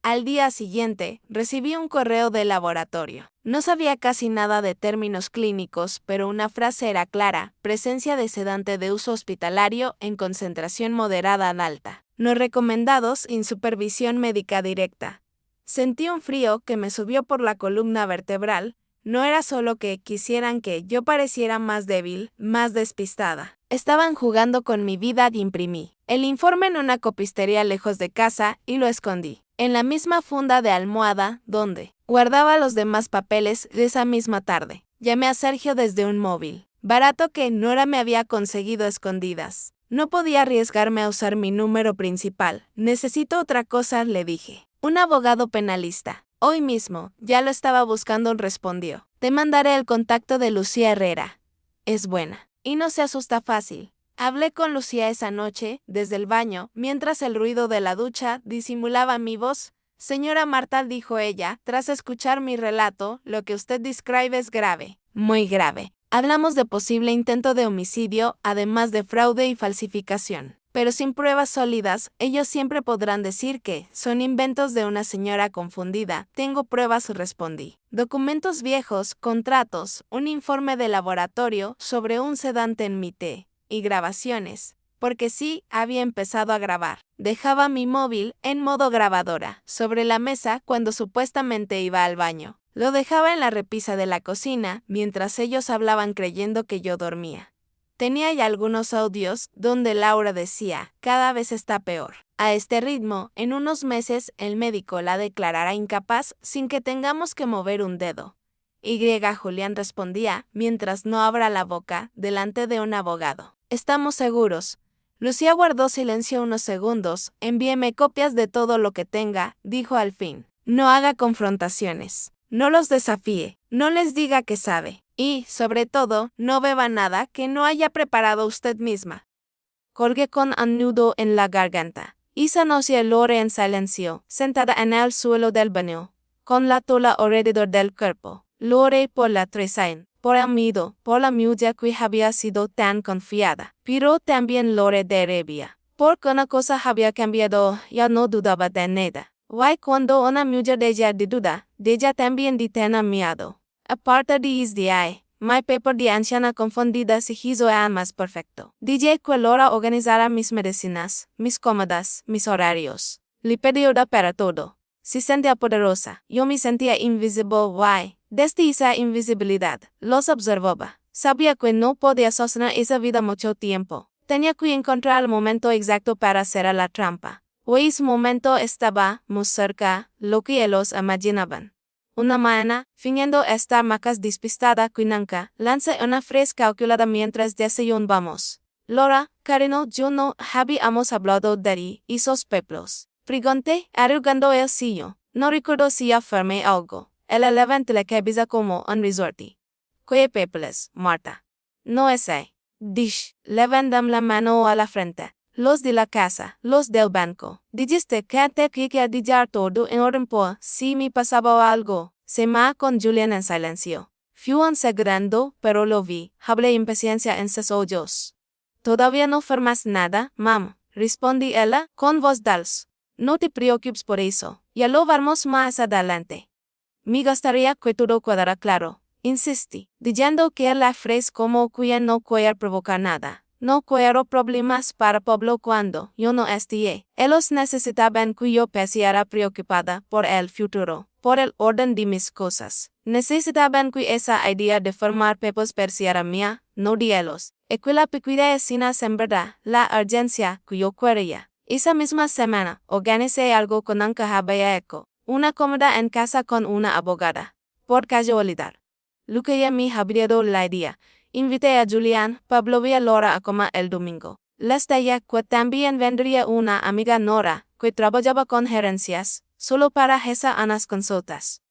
Al día siguiente, recibí un correo del laboratorio. No sabía casi nada de términos clínicos, pero una frase era clara: presencia de sedante de uso hospitalario en concentración moderada a alta. No recomendados en supervisión médica directa. Sentí un frío que me subió por la columna vertebral. No era solo que quisieran que yo pareciera más débil, más despistada. Estaban jugando con mi vida y imprimí el informe en una copistería lejos de casa y lo escondí en la misma funda de almohada donde guardaba los demás papeles de esa misma tarde. Llamé a Sergio desde un móvil barato que Nora me había conseguido a escondidas. No podía arriesgarme a usar mi número principal. Necesito otra cosa, le dije. Un abogado penalista. Hoy mismo, ya lo estaba buscando, respondió. Te mandaré el contacto de Lucía Herrera. Es buena. Y no se asusta fácil. Hablé con Lucía esa noche, desde el baño, mientras el ruido de la ducha disimulaba mi voz. Señora Marta, dijo ella, tras escuchar mi relato, lo que usted describe es grave. Muy grave. Hablamos de posible intento de homicidio, además de fraude y falsificación. Pero sin pruebas sólidas, ellos siempre podrán decir que son inventos de una señora confundida. Tengo pruebas, respondí. Documentos viejos, contratos, un informe de laboratorio sobre un sedante en mi té, y grabaciones. Porque sí, había empezado a grabar. Dejaba mi móvil en modo grabadora sobre la mesa cuando supuestamente iba al baño. Lo dejaba en la repisa de la cocina mientras ellos hablaban creyendo que yo dormía. Tenía ya algunos audios donde Laura decía: cada vez está peor. A este ritmo, en unos meses el médico la declarará incapaz sin que tengamos que mover un dedo. Julián respondía, mientras no abra la boca, delante de un abogado. Estamos seguros. Lucía guardó silencio unos segundos. Envíeme copias de todo lo que tenga, dijo al fin. No haga confrontaciones. No los desafíe. No les diga que sabe. Y, sobre todo, no beba nada que no haya preparado usted misma. Colgué con un nudo en la garganta. Isa noció a Lore en silencio, sentada en el suelo del baño, con la tola alrededor del cuerpo. Lore por la traición, por el miedo, por la mujer que había sido tan confiada. Pero también Lore de rabia, porque una cosa había cambiado, ya no dudaba de nada. Cuando una mujer deja de duda, deja también de tener miedo. Aparte de ahí, mi paper de anciana confundida se hizo aún más perfecto. DJ que Laura organizara mis medicinas, mis comidas, mis horarios. Le pedí para todo. Se sentía poderosa. Yo me sentía invisible. Desde esa invisibilidad, los observaba. Sabía que no podía sostener esa vida mucho tiempo. Tenía que encontrar el momento exacto para hacer la trampa. Ese momento estaba muy cerca, lo que ellos imaginaban. Una mañana, fingiendo estar más despistada que nunca, lancé una frase calculada mientras desayunábamos. Laura, cariño, yo no habíamos hablado de esos pepinos. Pregunté, arrugando el ceño. No recuerdo si afirmé algo. Ella levantó la cabeza como un resorte. ¿Qué papeles, Marta? No sé. Dish, levantando la mano a la frente. Los de la casa, los del banco. Dijiste que te quería dejar todo en orden por si me pasaba algo. Se me con Julián en silencio. Fui un segundo, pero lo vi. Hablé impaciencia en sus ojos. ¿Todavía no firmas nada, mam? Respondí ella, con voz dulce. No te preocupes por eso. Ya lo vamos más adelante. Me gustaría que todo quedara claro. Insistí, diciendo que la frase como que no quiero provocar nada. No quiero problemas para Pablo cuando yo no esté. Ellos necesitaban que yo pareciera preocupada por el futuro, por el orden de mis cosas. Necesitaban que esa idea de formar papers pareciera mía, no de ellos. Y que la peculiar escena sembrara la urgencia que yo quería. Esa misma semana, organicé algo con un eco, una comida en casa con una abogada. Por casualidad. Lucía me habría dado la idea. Invité a Julián, Pablo y a Laura a comer el domingo. Les dije que también vendría una amiga Nora, que trabajaba con gerencias, solo para hacer unas consultas.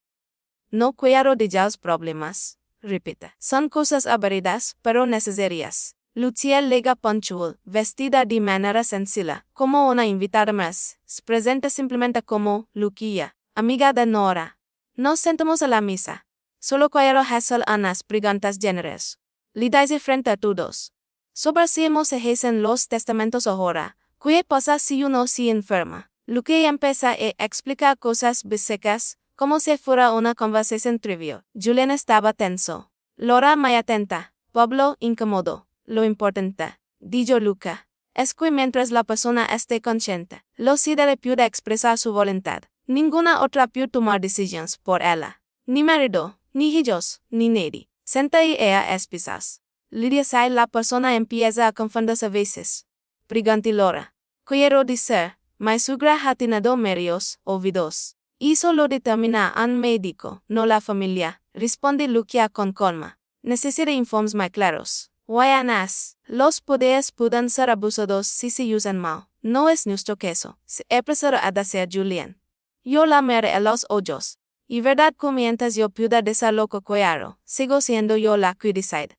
No quiero dejar problemas, repite. Son cosas aburridas, pero necesarias. Lucía llega puntual, vestida de manera sencilla, como una invitada más. Se presenta simplemente como Lucía, amiga de Nora. Nos sentamos a la mesa. Solo quiero hacer unas preguntas generales. Le dice frente a todos. Sobre si hemos hacen los testamentos ahora. ¿Qué pasa si uno se enferma? Luke empieza a explicar cosas básicas, como si fuera una conversación trivial. Julian estaba tenso. Laura muy atenta. Pablo incómodo. Lo importante, dijo Luca, es que mientras la persona esté consciente, los líderes puede expresar su voluntad. Ninguna otra puede tomar decisiones por ella. Ni marido, ni hijos, ni nadie. Senta y ella es pisas. Lidia sabe la persona empieza a confundirse a veces. Preguntó Laura. Quiero decir, mi suegra ha tenido medios olvidos. Eso lo determina un médico, no la familia, responde Lucia con calma. Necesita informes más claros. Guayanas, los poderes pueden ser abusados si se usan mal. No es nuestro caso, se apresura a decir Julian. Yo la miré a los ojos. Y verdad que mientras yo pueda decir lo que quiero, sigo siendo yo la que decide.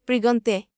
Pregunté.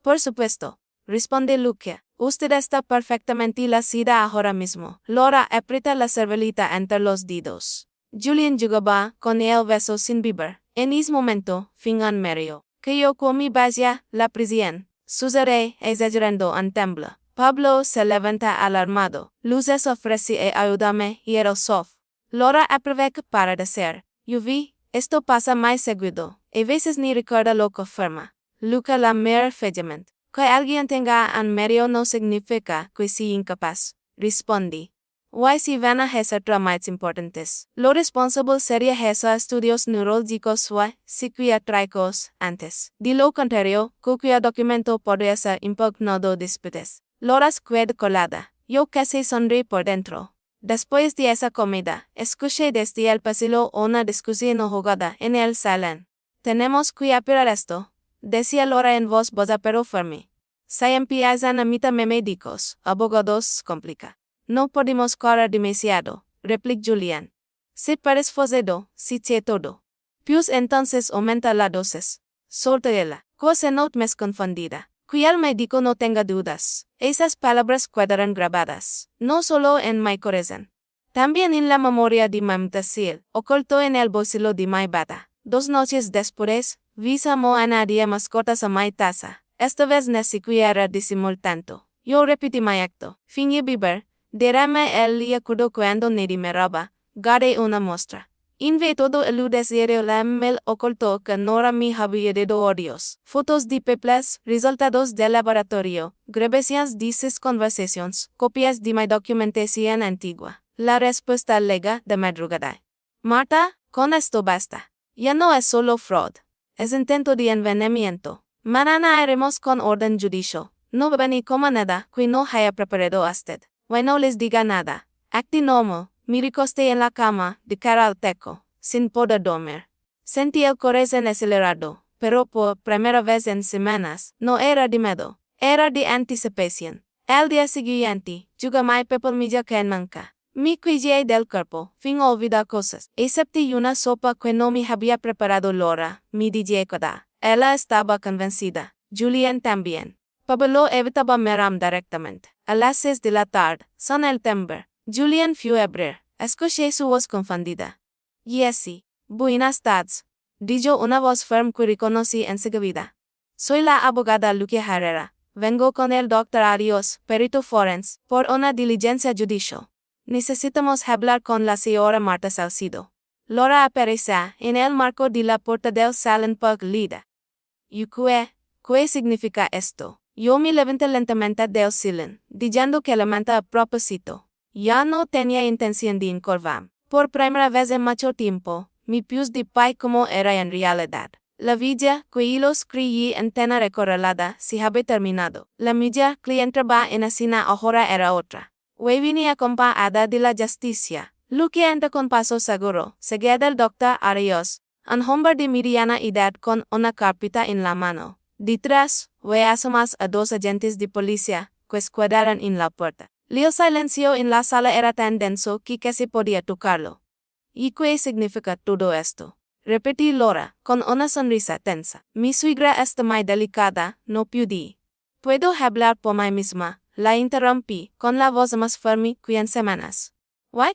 Por supuesto, responde Lucia. Usted está perfectamente lucida ahora mismo. Laura aprieta la cervelita entre los dedos. Julian jugaba con el beso sin beber. En ese momento, Fingan Mario. Que yo con mi vaya, la prisión. Sucede, exagerando en tembla. Pablo se levanta alarmado. Luces ofrece a ayudarme y el soft. Laura aprovecha para decir, yo vi, esto pasa más seguido. A veces ni recuerda lo que afirma. Luca la mira fijamente. Que alguien tenga un medio no significa que sea incapaz, respondí. Why si van a hacer más importantes. Lo responsable sería hacer estudios neurológicos o psiquiátricos antes. De lo contrario, cualquier documento podría ser impugnado después. Laura queda colada. Yo casi sonreí por dentro. Después de esa comida, escuché desde el pasillo una discusión jugada en el salón. Tenemos que apurar esto, decía Laura en voz baja pero firme. Se empiezan a mitad médicos, abogados, complica. No podemos correr demasiado, replicó Julian. Si pares forzado, si te todo. Pues entonces aumenta la dosis. Soltela, cosa no más confundida. Que el médico no tenga dudas. Esas palabras quedarán grabadas, no solo en mi corazón. También en la memoria de mi mtasil, oculto en el bolsillo de mi bata. 2 noches después, vi a nadie mascotas a mi taza. Esta vez no se quiera disimular tanto. Yo repetí mi acto. Fingí beber. Derramé el líquido cuando nadie me roba. Guardé una muestra. Inve todo el desierto la mel ocultó que Nora me había dado odios. Fotos de peplas, resultados del laboratorio, grabaciones de sus conversaciones, copias de mi documentación antigua. La respuesta llega de madrugada. Marta, con esto basta. Ya no es solo fraud. Es intento de envenenamiento. Mañana haremos con orden judicial. No beba ni coma nada que no haya preparado usted. No les diga nada. Acti normal. Me recosté en la cama, de cara al techo, sin poder dormir. Sentí el corazón acelerado, pero por primera vez en semanas, no era de miedo, era de anticipación. El día siguiente, juga mi pepilmilla que en manca. Me cuidé del cuerpo, fin olvidar cosas, excepto una sopa que no me había preparado Laura, me dije cada. Ella estaba convencida, Julian también. Pablo evitaba mirar directamente. A las 6 de la tarde, son el timbre. Julian fue a abrir. Escuché su voz confundida. Jessie, buenas tardes, dijo una voz firme que reconocí enseguida. Soy la abogada Lucia Herrera. Vengo con el doctor Arias, perito forense, por una diligencia judicial. Necesitamos hablar con la señora Marta Salcido. Laura apareció en el marco de la puerta del salón perdida. ¿Y qué significa esto? Yo me levanté lentamente del sillón, diciendo que la manta a propósito. Ya no tenía intención de encorvarme. Por primera vez en mucho tiempo, me puse de pie como era en realidad. La vida que los creí en tener acorralada se había terminado. La media que entraba en escena ahora era otra. Hoy venía acompañada de la justicia. Lucia entra con paso seguro, seguida del doctor Arias, un hombre de mediana edad con una carpeta en la mano. Detrás, veíamos a 2 agentes de policía, que escuadran en la puerta. El silencio en la sala era tan denso que casi podía tocarlo. ¿Y qué significa todo esto? Repetí Laura, con una sonrisa tensa. Mi suegra está muy delicada, no pude. ¿Puedo hablar por mí misma? La interrumpí, con la voz más firme que en semanas.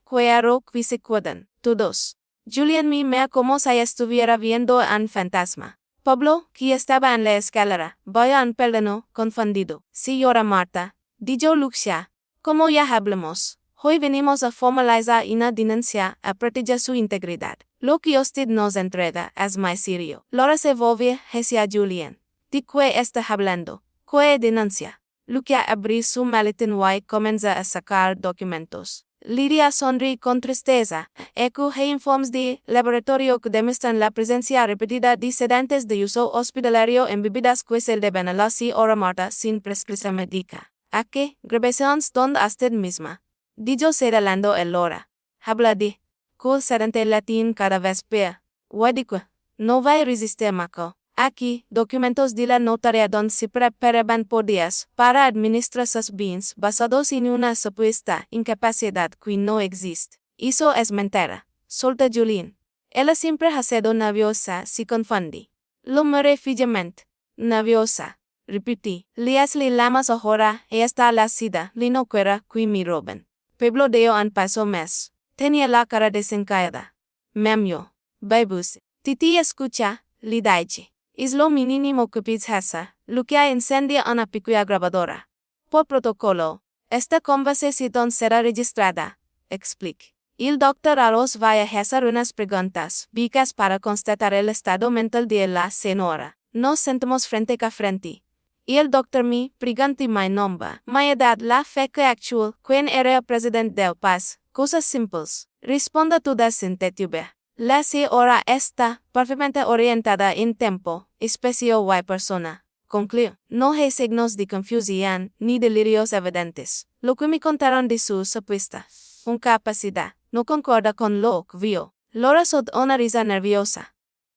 Quiero que se cuiden, todos. Julian me mira como si estuviera viendo un fantasma. Pablo, que estaba en la escalera, vaya un peldaño, confundido. Señora Marta, dijo Lucia. Como ya hablamos, Hoy venimos a formalizar una denuncia a proteger su integridad. Lo que usted nos entrega es muy serio. Laura se volvió hacia Julián. ¿De qué está hablando? ¿Qué denuncia? Lucia abrió su maletín y comienza a sacar documentos. Lidia sonríe con tristeza. ECU e informes de laboratorio que demuestran la presencia repetida de sedantes de uso hospitalario en bebidas que se deben a la señora Marta sin prescripción médica. Aquí, grabaciones donde usted misma. Dijo señalando el Laura. Habla de que sedante latín cada vez peor. Wadique. No va a resistir maco. Aquí, documentos de la notaria donde se preparaban por días para administrar sus bienes basados en una supuesta incapacidad que no existe. Eso es mentira. Solta Julián. Ella siempre ha sido nerviosa si confunde. Lo miré fijamente. Nerviosa. Repetí. Liasli lamas ahora y está la sida, lino quiera que me roben. Pueblo deo an paso mes. Tenía la cara desencaída. Memio. Babus. Titi escucha, lidaiche. Es lo mínimo que piensa, Lucia incendia una pequeña grabadora. Por protocolo, esta conversación será registrada. Explique. El doctor Aros va a hacer unas preguntas básicas para constatar el estado mental de la señora. Nos sentamos frente a frente. Y el doctor me pregunta mi nombre, mi edad, la fecha actual, quién era el presidente del país, cosas simples. Responda todas sin titubear. La señora está perfectamente orientada en tiempo, espacio y persona. Concluyo. No hay signos de confusión ni delirios evidentes. Lo que me contaron de su supuesta incapacidad no concorda con lo que vio. Laura soltó una risa nerviosa.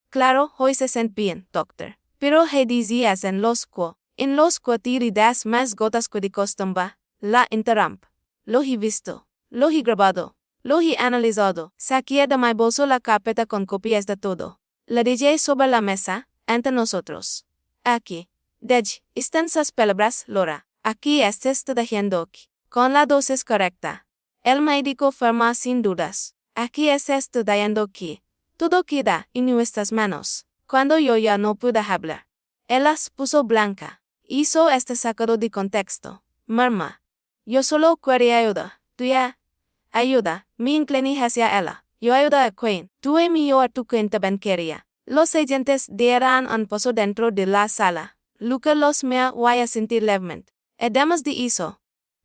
Claro, hoy se siente bien, doctor. Pero hay días en los que tiras más gotas que de costumbre. La interrumpe. Lo he visto. Lo he grabado. Lo he analizado. Saqué de mi bolso la carpeta con copias de todo. La dejé sobre la mesa, ante nosotros. Aquí. Están sus palabras, Laura. Aquí estás diciendo que, con la dosis correcta. El médico firma sin dudas. Aquí estás diciendo que, todo queda en nuestras manos. Cuando yo ya no pude hablar. Ella se puso blanca. Hizo este sacado de contexto. Murmuró. Yo solo quería ayuda. Tuya. Ayuda, me incliné hacia ella. Yo ayuda a Queen. Tú y mi yo a tu cuenta bancaria. Los agentes dieron un paso dentro de la sala. Luca los me voy a sentir levemente. Además de eso,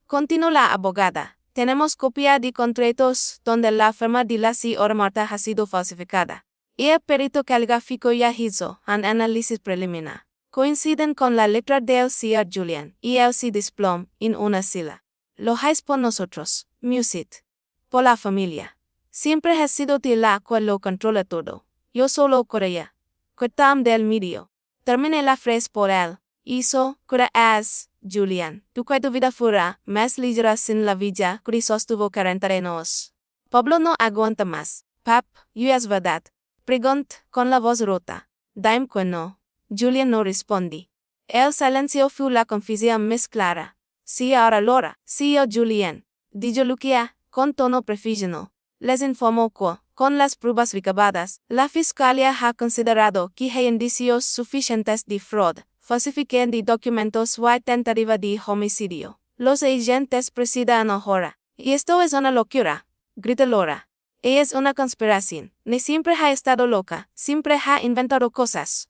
continuó la abogada, tenemos copia de contratos donde la firma de la señora Marta ha sido falsificada. Y el perito caligráfico ya hizo un análisis preliminar. Coinciden con la letra del señor Julián y el se desplom en una sila. Lo hais por nosotros, Musit. Por la familia. Siempre ha sido de la cual lo controla todo. Yo solo quería. Quitam del medio. Terminé la frase por él. Hizo, cura as, Julián. Tu cuento vida fuera, más ligera sin la vida que sostuvo 40 años. Pablo no aguanta más. Pap, yo es verdad. Pregunt, con la voz rota. Dime que no. Julián no responde. El silencio fue la confusión más clara. Sí, ahora Laura. Sí, yo Julián. Dijo Lucia, con tono profesional. Les informó que, con las pruebas recabadas, la fiscalía ha considerado que hay indicios suficientes de fraude, falsificación de documentos y tentativa de homicidio. Los agentes proceden ahora. Y esto es una locura, grita Laura. Es una conspiración. Ni siempre ha estado loca, siempre ha inventado cosas.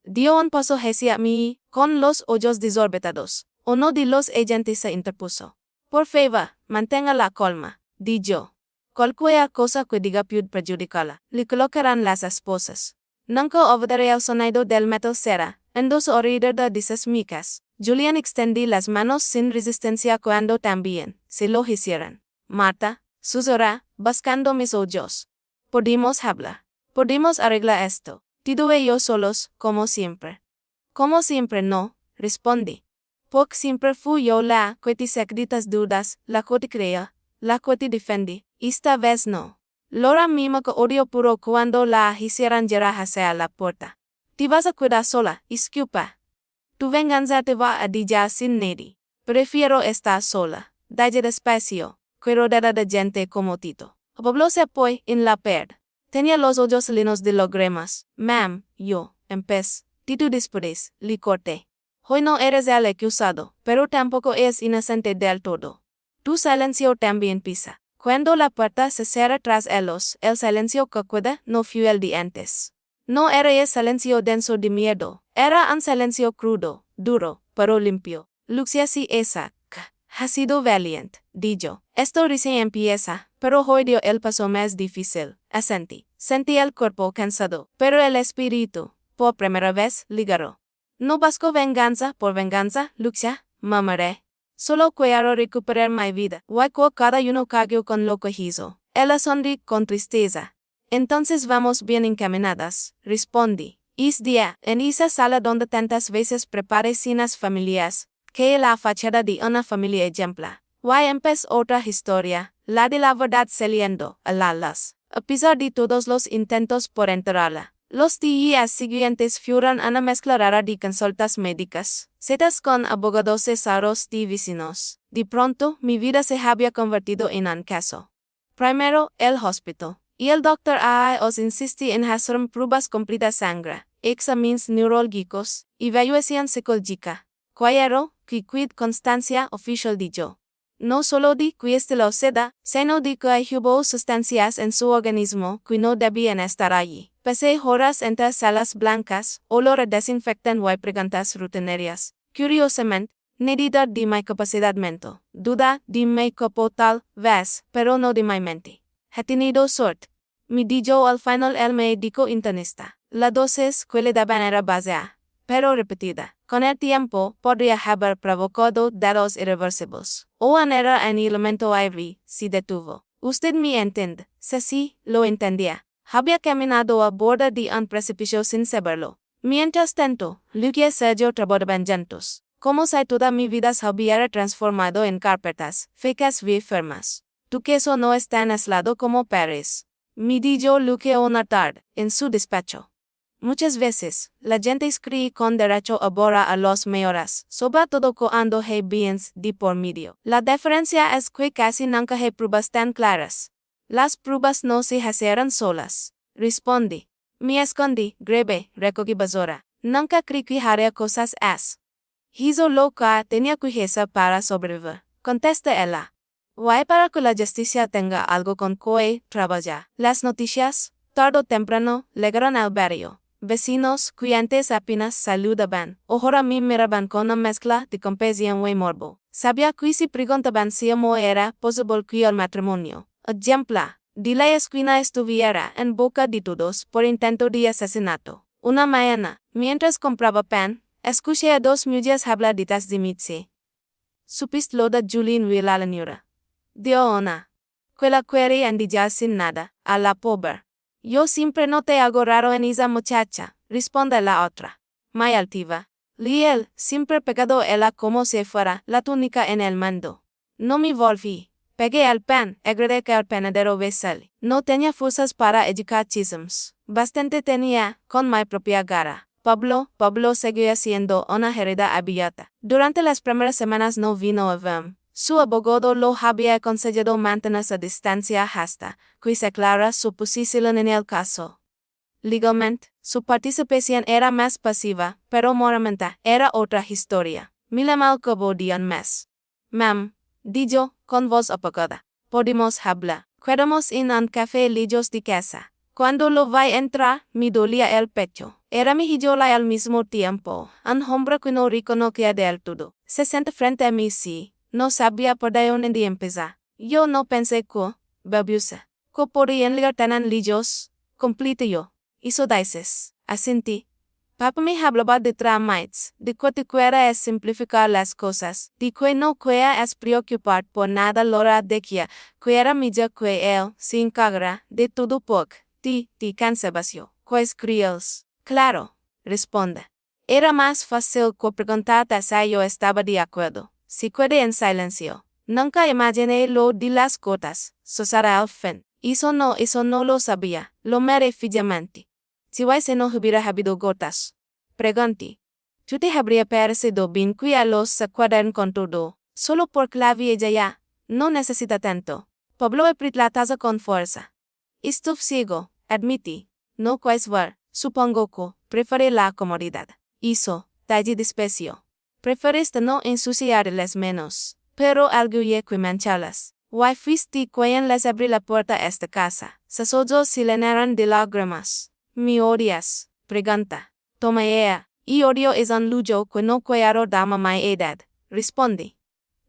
Dio un paso hacia mí, con los ojos desorbitados. Uno de los agentes se interpuso. Por favor, mantenga la calma, dijo. Cualquier cosa que diga puede perjudicarla. Le colocarán las esposas. Nunca olvidaré el sonido del metal cera, en dos oídos de esas micas. Julián extendió las manos sin resistencia cuando también se lo hicieran. Marta, susurró, buscando mis ojos. Podemos hablar. Podemos arreglar esto. Tú y yo solos, como siempre. Como siempre no, respondí. Porque siempre fui yo la que te secretas dudas, la que te crea, la que te defiende. Esta vez no. Laura mima que odio puro cuando la hicieran llegar hacia la puerta. Te vas a cuidar sola, disculpa. Tu venganza te va a dillar sin nadie. Prefiero estar sola. Dale despacio, que rodeada de gente como Tito. Pablo se apoyó en la pared. Tenía los ojos llenos de lágrimas. Ma'am, yo, en pez. Tito después, le corté. Hoy no eres el acusado, pero tampoco es inocente del todo. Tu silencio también pisa. Cuando la puerta se cierra tras ellos, el silencio que queda no fue el de antes. No era el silencio denso de miedo, era un silencio crudo, duro, pero limpio. Lucia sí esa, ha sido valiente, dijo. Esto recién empieza, pero hoy dio el paso más difícil. Asentí. Sentí el cuerpo cansado, pero el espíritu, por primera vez, ligero. No busco venganza por venganza, Lucia, mamaré. Solo quiero recuperar mi vida. Hueco cada uno cayó con lo que hizo. Ella sonrió con tristeza. Entonces vamos bien encaminadas, respondí. Es día, en esa sala donde tantas veces preparé cenas familiares, que la fachada de una familia ejemplar. Empezó otra historia, la de la verdad saliendo a la luz. A pesar de todos los intentos por enterrarla, los días siguientes fueron una mezcla rara de consultas médicas, citas con abogados cesaros de vecinos. De pronto, mi vida se había convertido en un caso. Primero, el hospital. Y el doctor os insistí en hacer pruebas completas de sangre, exámenes neurológicos, evaluación psicológica. Quiero que quid constancia oficial de yo. No solo de que lo seda, sino de que hubo sustancias en su organismo que no debían estar allí. Pasé horas entre salas blancas, olor a desinfectante y preguntas rutinarias. Curiosamente, medida de mi capacidad mental, duda de mi cuerpo tal vez, pero no de mi mente. He tenido suerte. Me dijo al final el médico internista. La dosis que le daban era baja, pero repetida. Con el tiempo, podría haber provocado daños irreversibles. O un error en el elemento aire se detuvo. Usted me entiende. Sí, lo entendía. Había caminado a bordo de un precipicio sin saberlo. Mientras tanto, Lucia Sergio trabajaban juntos. Como si toda mi vida se hubiera transformado en carpetas, fecas y firmes. Tu queso no es tan aislado como París. Me dijo Lucia una tarde, en su despacho. Muchas veces, la gente escribe con derecho a borrar a los mayores, sobre todo cuando hay bienes de por medio. La diferencia es que casi nunca hay pruebas tan claras. Las pruebas no se hicieron solas. Respondí. Me escondí, grabé, recogí basura. Nunca creí que haría cosas así. Hizo lo que tenía que hacer para sobrevivir, contesta ella. Para que la justicia tenga algo con que trabajar. Las noticias, tarde o temprano, llegaron al barrio. Vecinos, clientes apenas saludaban, ahora me miraban con una mezcla de compasión y morbo. Sabía que si preguntaban si era posible que el matrimonio, ejemplar, de la esquina estuviera en boca de todos por intento de asesinato. Una mañana, mientras compraba pan, escuché a dos mujeres hablar detrás de mí. ¿Supiste lo de Julien y la señora? Dio una. Que la querían dejar sin nada, a la pobre. Yo siempre noté algo raro en esa muchacha, responde la otra. Muy altiva. Liel, siempre pegado ella como si fuera la túnica en el mando. No me volví. Pegué al pan, agredé que el panadero besal. No tenía fuerzas para educar chismes. Bastante tenía, con mi propia gara. Pablo seguía siendo una herida abierta. Durante las primeras semanas no vino a verme. Su abogado lo había aconsejado mantenerse a distancia hasta que se aclara su posición en el caso. Legalmente, su participación era más pasiva, pero moralmente era otra historia. Me llamó al cabo de un mes. Ma'am, dijo, con voz apagada. Podemos hablar. Quedamos en un café lejos de casa. Cuando lo vi entrar, me dolía el pecho. Era mi hijola al mismo tiempo, un hombre que no reconocía del todo. Se sentó frente a mí sí. No sabía por dónde empezar. Yo no pensé que, balbuce, que podrían llegar tan lejos. Completo yo. Hizo dices. Asentí. Papá me hablaba de trámites, de que te quiera es simplificar las cosas, de que no quiera es preocupar por nada lora de que quiera mejor que él se encargará de todo porque te cansabacio, pues crios. Claro, responde. Era más fácil que preguntarte si yo estaba de acuerdo. Se quedé en silencio. Nunca imaginé lo de las gotas, sucederá al fin. Eso no lo sabía, lo miré fijamente. Si no hubiera habido gotas. Pregunté. ¿Tú te habría parecido bien que a los se cuadran con todo, solo porque la vieja ya no necesita tanto? Pablo apretó la taza con fuerza. Estoy ciego, admití. No puedes ver, supongo que prefiere la comodidad. Hizo, talle despacio. Prefieres no ensuciarles menos. pero arguye que mancharlas. Why fuiste quien les abrí la puerta a esta casa? Sus ojos se llenaron de lágrimas. ¿Me odias? Pregunta. Toma ella. Y odio es un lujo que no quiero dama mi edad. Responde.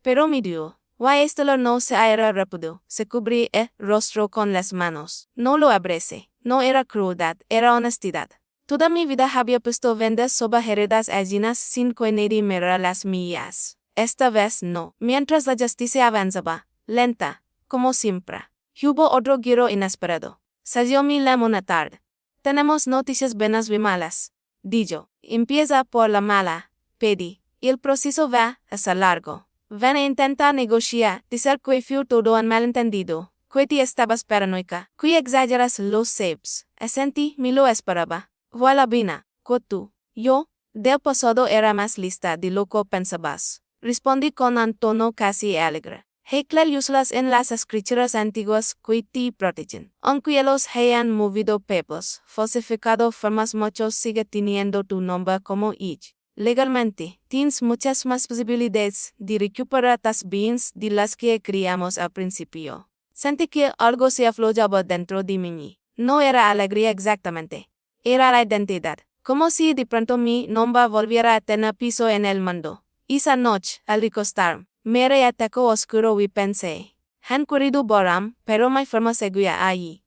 Pero mi dio. Why Estela no se era rápido, se cubrí el rostro con las manos. No lo abracé. No era crueldad, era honestidad. Toda mi vida había puesto vendas sobre heredas ajenas sin que nadie mirara las mías. Esta vez no. Mientras la justicia avanzaba, lenta, como siempre, hubo otro giro inesperado. Salió mi una tarde. Tenemos noticias buenas y malas. Dijo. Empieza por la mala, pedí. El proceso va a ser largo. Van a intentar negociar, decir que fue todo un malentendido, que te estabas paranoica, que exageras los sabes. Asentí, me lo esperaba. Voilà bina, que tú, yo, del pasado era más lista de lo que pensabas. Respondí con un tono casi alegre. Heclar uslas en las escrituras antiguas que te protegen. Aunque los hayan movido papers, falsificado formas, muchos sigue teniendo tu nombre como ich. Legalmente, tienes muchas más posibilidades de recuperar las bienes de las que creíamos al principio. Sentí que algo se aflojaba dentro de mí. No era alegría exactamente. Era la identidad. Como si de pronto mi nombre volviera a tener piso en el mundo. Esa noche, al recostarme, me atacó oscuro y pensé. Han corrido Boram, pero mi forma seguía allí.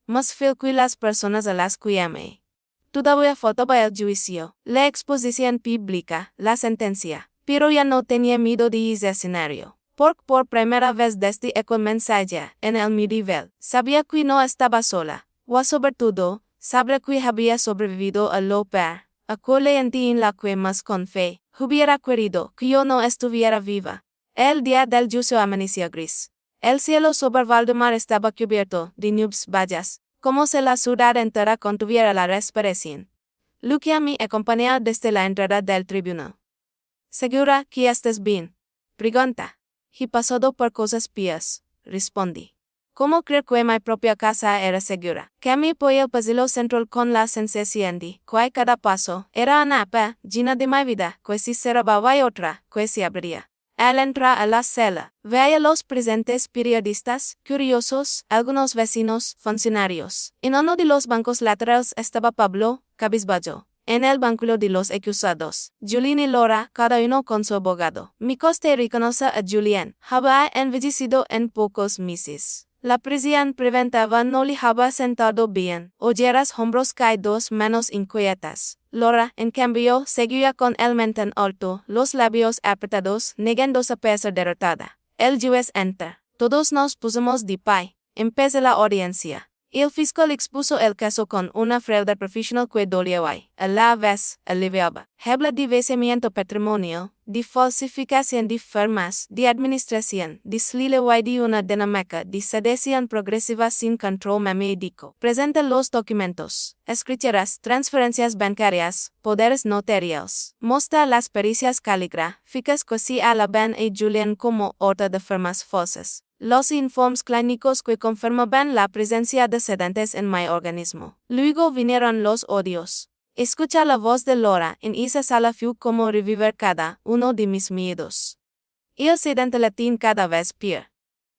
Más fiel que las personas a las que amé. Todavía faltaba el juicio, la exposición pública, la sentencia. Pero ya no tenía miedo de ese escenario. Porque por primera vez desde que comencé en el medieval, sabía que no estaba sola. O sobre todo, sabía que había sobrevivido a lo peor. A que en la que más con fe, hubiera querido que yo no estuviera viva. El día del juicio amanecía gris. El cielo sobre Valdemar estaba cubierto de nubes bajas, como si la ciudad entera contuviera la respiración. Lucia me acompañó desde la entrada del tribunal. ¿Segura que estás bien? Pregunta. He pasado por cosas pías, respondí. ¿Cómo creer que mi propia casa era segura? Camí por el pasillo central con la sensación de que cada paso era una apa llena de mi vida, que se cerraba y otra, que se abría. Al entrar a la sala, veía los presentes periodistas, curiosos, algunos vecinos, funcionarios. En uno de los bancos laterales estaba Pablo, cabizbajo. En el banquillo de los acusados, Julien y Laura, cada uno con su abogado. Me costé reconocer a Julien. Había envejecido en pocos meses. La prisión preventiva no le había sentado bien. Ojeras hombros caídos, manos inquietas. Laura, en cambio, seguía con el mentón alto, los labios apretados, negándose a ser derrotada. El juez entra. Todos nos pusimos de pie. Empezó la audiencia. El fiscal expuso el caso con una frialdad profesional que dolía a la vez aliviaba. Habla de vencimiento patrimonial, de falsificación de firmas, de administración, de slile de una dinámica de sedición progresiva sin control médico. Presenta los documentos, escrituras, transferencias bancarias, poderes notariales. Muestra las pericias caligráficas que se alaban a Julien como autor de firmas falsas. Los informes clínicos que confirmaban la presencia de sedantes en mi organismo. Luego vinieron los odios. Escuchar la voz de Laura en esa sala fue como revivir cada uno de mis miedos. El sedante latín cada vez peor.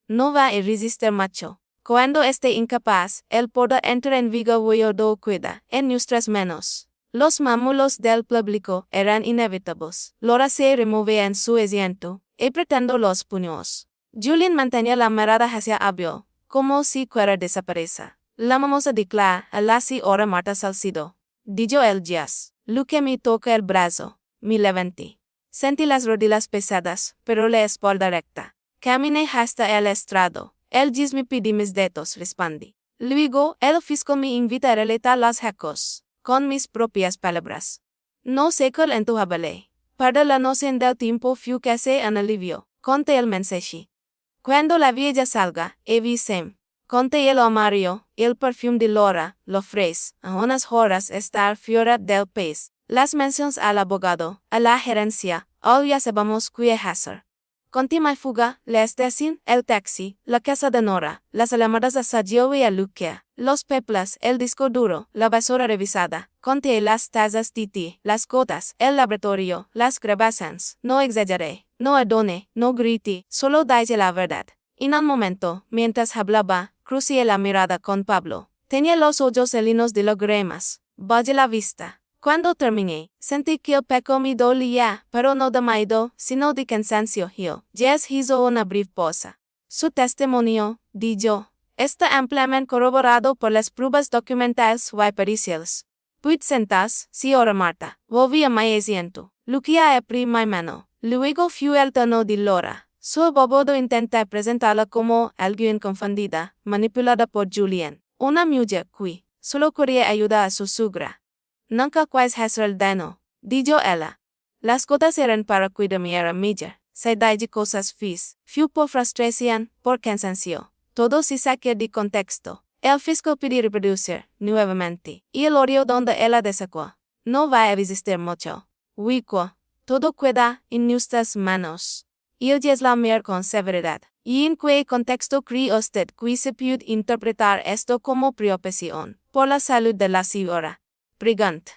No va a resistir mucho. Cuando esté incapaz, el poder entra en vigor do cuida en nuestras manos. Los mámulos del público eran inevitables. Laura se removía en su asiento, apretando los puños. Julien mantenía la mirada hacia Abel, como si fuera desaparecer. La mamosa declara a la hora Marta Salcido. Dijo el jazz. Luque me toca el brazo. Me levanté. Sentí las rodillas pesadas, pero la espalda recta. Caminé hasta el estrado. El jazz me pidió mis dedos, respondí. Luego, el fiscal me invita a relatar los hechos, con mis propias palabras. No sé qué entujabalé. Para la noción del tiempo fue casi un alivio. Conté el mensaje. Cuando la vieja salga, avíseme. Conté el armario, el perfume de Laura, lo ofrece, a unas horas estar fuera del país. Las menciones al abogado, a la gerencia, all ya sabemos qué hacer. Conté mi fuga, la estación, el taxi, la casa de Nora, las llamadas a Sergio y a Lucia, los papeles, el disco duro, la basura revisada. Conté las tazas de té, las gotas, el laboratorio, las grabaciones. No exageré. No adone, no grite, solo dice la verdad. En un momento, mientras hablaba, crucé la mirada con Pablo. Tenía los ojos helinos de lágrimas. Bajé la vista. Cuando terminé, sentí que el pecho me dolía, pero no de miedo, sino de cansancio. Jess hizo una breve pausa. Su testimonio, dijo, está ampliamente corroborado por las pruebas documentales y periciales. Puede sentarse, señora Marta. Volví a mi asiento. Lucia abrió mi mano. Luego fue el tono de Laura. Su abogado intenta presentarla como alguien confundida, manipulada por Julian. Una mujer que solo quería ayudar a su suegra. Nunca quise hacer el daño, dijo ella. Las gotas eran para cuidar mi amiga. Se dije cosas feas. Fue por frustración, por cansancio. Todo se saca de contexto. El fiscal pidió reproducir, nuevamente, y el odio donde ella desacó. No va a resistir mucho. Wico, todo queda en nuestras manos. Il es la mir con severidad. ¿Y en qué contexto cree usted que se puede interpretar esto como preocupación por la salud de la señora? Pregunta.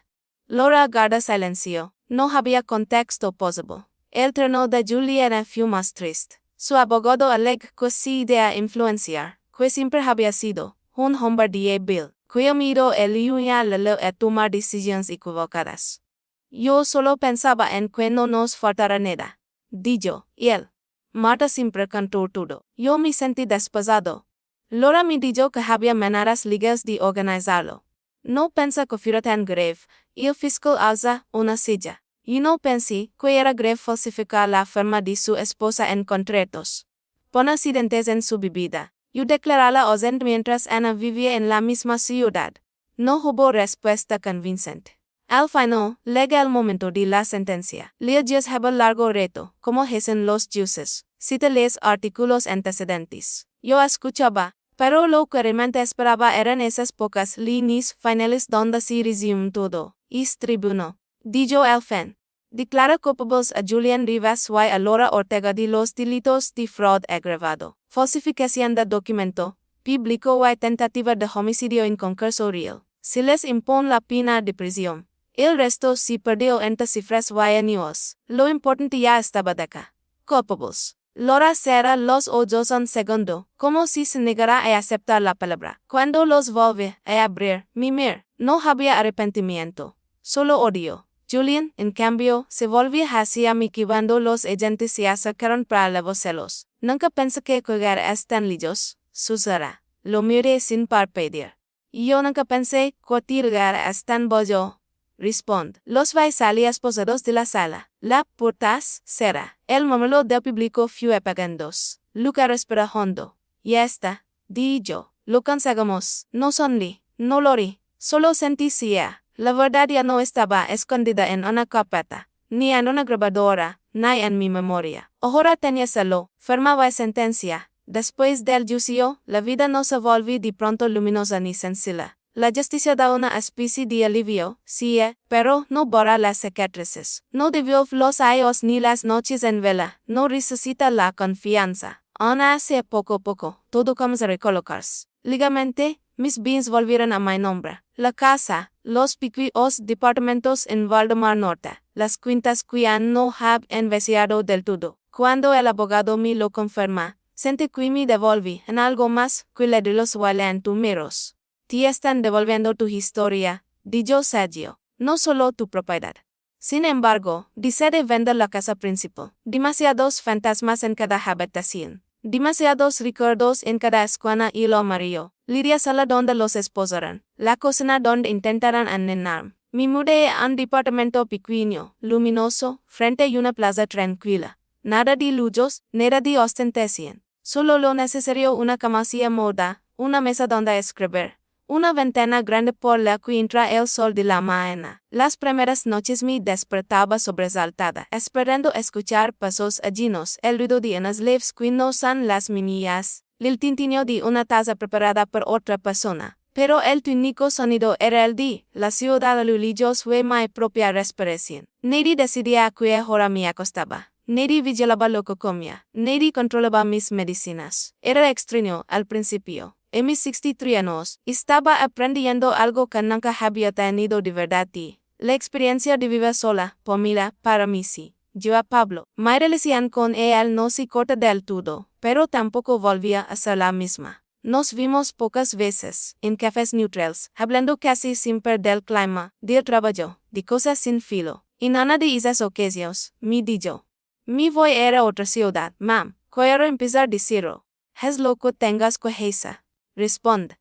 Laura guarda silencio. No había contexto posible. El tono de Juliana fue más triste. Su abogado alega que se deja influenciar, que siempre había sido un hombre débil, que miró el le a tomar decisiones equivocadas. Yo solo pensaba en que no nos faltara nada, dijo él. Marta siempre contó todo. Yo me sentí despezado. Laura me dijo que había maneras legales de organizarlo. No pensé que fuera tan grave. El fiscal alza una silla. Y no pensé que era grave falsificar la firma de su esposa en contratos. Pon accidentes en su bebida. Yo declararla ausente mientras Ana vivía en la misma ciudad. No hubo respuesta convincente. Al final, llega el momento de la sentencia. Lea lleva largo reto, como dicen los jueces. Cita los artículos antecedentes. Yo escuchaba, pero lo que realmente esperaba eran esas pocas líneas finales donde se resume todo. Es tribuno. Dijo el fin. Declara culpables a Julian Rivas y a Laura Ortega de los delitos de fraude agravado, falsificación de documento, público y tentativa de homicidio en concurso real. Se les impone la pena de prisión. El resto se perdió entre cifras y años. Lo importante ya estaba de acá. Culpables. Laura cerra los ojos un segundo, como si se negara a aceptar la palabra. Cuando los volví a abrir, mimir, no había arrepentimiento, solo odio. Julian, en cambio, se volvió hacia mí cuando los agentes se acercaron para levantarlos. Nunca pensé que colgar tan lejos, susurra. Lo miré sin parpadear. Yo nunca pensé que tirar tan bollo. Responde. Los vais salían esposados de la sala. La puerta cerrada. El murmullo del público fue apagándose. Luca respiró hondo. Ya está, di yo. Lo conseguimos. No sonrí, no lo oí. Solo sentí sia. La verdad ya no estaba escondida en una carpeta, ni en una grabadora, ni en mi memoria. Ahora tenía solo, firmaba sentencia. Después del juicio, la vida no se volvió de pronto luminosa ni sencilla. La justicia da una especie de alivio, sí, pero no borra las cicatrices. No devuelve los años ni las noches en vela, no resucita la confianza. Aún así, poco a poco, todo comienza a recolocarse. Ligamente, mis bienes volvieron a mi nombre. La casa, los pequeños departamentos en Valdemar Norte, las cuentas que no have investigado del todo. Cuando el abogado me lo confirma, sentí que me devolví en algo más que la de los valentumeros. Te están devolviendo tu historia, dijo Sergio, no solo tu propiedad. Sin embargo, decide vender la casa principal. Demasiados fantasmas en cada habitación. Demasiados recuerdos en cada esquina y lo amarillo. Lidia sala donde los esposaron. La cocina donde intentaron envenenar. Me mudé a un departamento pequeño, luminoso, frente a una plaza tranquila. Nada de lujos, nada de ostentación. Solo lo necesario: una camilla moda, una mesa donde escribir. Una ventana grande por la que entra el sol de la mañana. Las primeras noches me despertaba sobresaltada, esperando escuchar pasos ajenos, el ruido de unas leves que no son las mías, el tintinio de una taza preparada por otra persona. Pero el único sonido era el de la ciudad a lo lejos fue mi propia respiración. Nadie decidía a qué hora me acostaba. Nadie vigilaba lo que comía. Nadie controlaba mis medicinas. Era extraño al principio. En mis 63 años, estaba aprendiendo algo que nunca había tenido de verdad. La experiencia de vivir sola, por mí, para mí sí. Yo a Pablo. Mi relación con él no se corta del todo, pero tampoco volvía a ser la misma. Nos vimos pocas veces, en cafés neutrales, hablando casi siempre del clima, del trabajo, de cosas sin filo. Y nada de esas ocasiones, me dijo. Me voy a ir a otra ciudad, mam. Quiero empezar de cero. Es lo que tengas que hacer. Responde.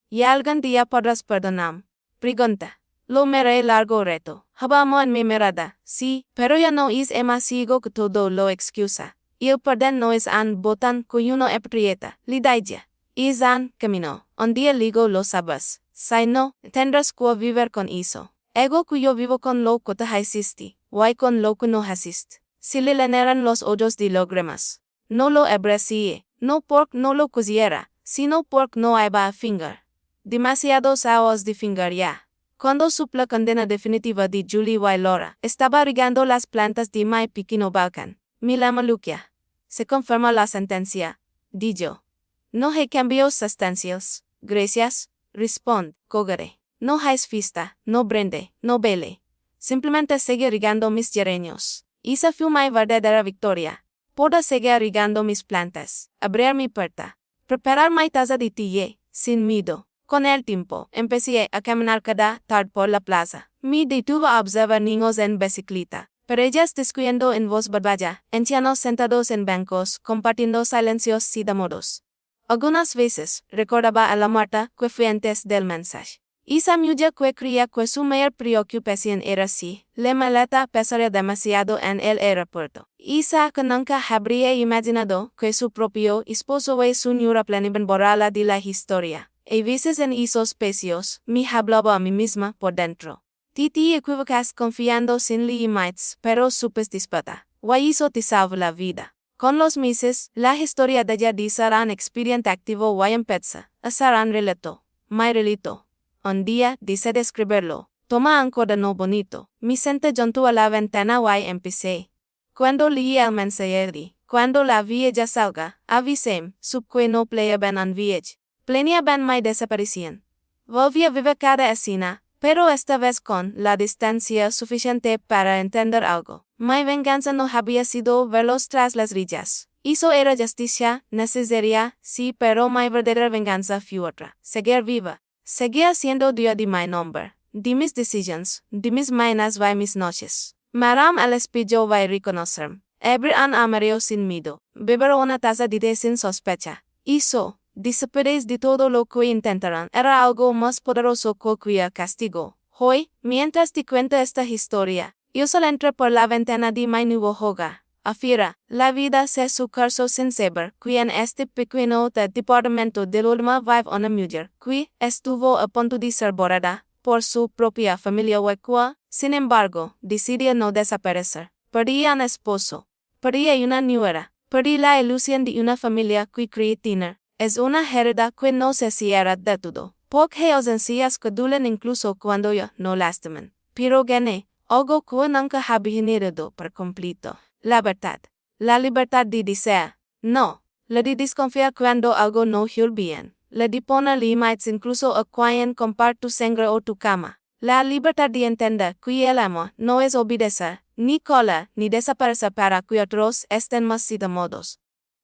¿Y algún día podrás perdonarme? Pregunta. Lo miré largo reto. Habamo en mi mirada, sí, pero ya no es demasiado que todo lo excusa. El perdón no es un botón que uno aprieta, le dije. Es un camino. Un día ligo lo sabes. Si no, tendrás que vivir con eso. Ego que yo vivo con lo que te hiciste, voy con lo que no hiciste. Si le llenaran los ojos de lágrimas. No lo aprecié, no porque no lo quisiera, sino porque no iba a finger. Demasiados años de finger ya. Cuando supe la condena definitiva de Julie y Laura, estaba regando las plantas de mi pequeño balcón. Mi la maluquia. Se confirma la sentencia. Dijo. No hay cambios sustanciales. Gracias. Responde. Cogeré. No hay fiesta, no brinde, no bele. Simplemente sigue regando mis geranios. Esa fue mi verdadera victoria. Puedo seguir regando mis plantas, abrir mi puerta, preparar mi taza de té, sin miedo. Con el tiempo, empecé a caminar cada tarde por la plaza. Me detuve a observar niños en bicicleta, parejas discutiendo en voz baja, ancianos sentados en bancos, compartiendo silencios sidamodos. Algunas veces, recordaba a la Marta que fue antes del mensaje. Esa mujer que creía que su mayor preocupación era si la maleta pesaría demasiado en el aeropuerto. Esa que nunca habría imaginado que su propio esposo y su nuera planeaban borrarla de la historia. A veces en esos espacios, me hablaba a mí misma por dentro. Titi equivocas confiando sin límites, pero supes disputa. Eso te salva la vida. Con los meses, la historia de ella de ser un expediente activo empezó a ser un relato. Mi relato. Un día, dice describirlo, toma un cuaderno bonito, me senté junto a la ventana y empecé. Cuando leí el mensaje, cuando la vieja salga, avisem, sup que no playa ben un viaje. Planea ben mi desaparición. Volví a vivir cada escena, pero esta vez con la distancia suficiente para entender algo. Mi venganza no había sido verlos tras las rillas. Eso era justicia, necesaria, sí, pero mi verdadera venganza fue otra. Seguir viva. Seguía siendo dueña de mi nombre, de mis decisiones, de mis mañanas y mis noches. Miram al espejo y reconocerme. Abrir un armario sin miedo. Beber una taza de té sin sospecha. Eso, después de todo lo que intentaron, era algo más poderoso que cualquier castigo. Hoy, mientras te cuento esta historia, yo solo entré por la ventana de mi nuevo hogar. Afuera, la vida se su curso sin saber que en este pequeño departamento del Ulma vive una mujer que estuvo a punto de ser borrada por su propia familia hueca, sin embargo, decidió no desaparecer. Perdí a un esposo, perdí a una nuera, perdí la ilusión de una familia que creí tener. Es una herida que no se cierra de todo, porque hay ausencias que duelen incluso cuando ya no lastiman. Pero gané, algo que nunca había generado por completo. La verdad. La libertad de desear. No. La de desconfiar cuando algo no va bien. La de poner límites incluso a quien comparte tu sangre o tu cama. La libertad de entender que el amor no es obedecer, ni cola, ni desaparecer para que otros estén más modos.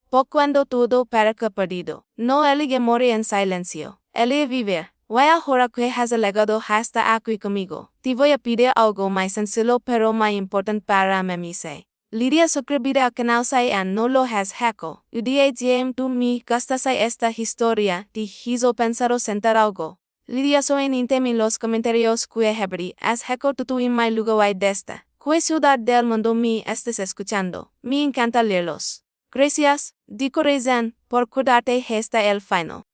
Por cuando todo parezca perdido, no elige morir en silencio. Elige vivir. Voy a jurar que has legado hasta aquí conmigo. Te voy a pedir algo más sencillo pero más importante para mí. Lidia suscribirte al canal si no lo has hecho. Udia tu me gusta si esta historia te hizo pensar sentar algo. Lidia soy en los comentarios que habrí has hecho tu en mi lugar de esta. ¿Qué ciudad del mundo me estés escuchando? Me encanta leerlos. Gracias, de corazón, por cuidarte hasta el final.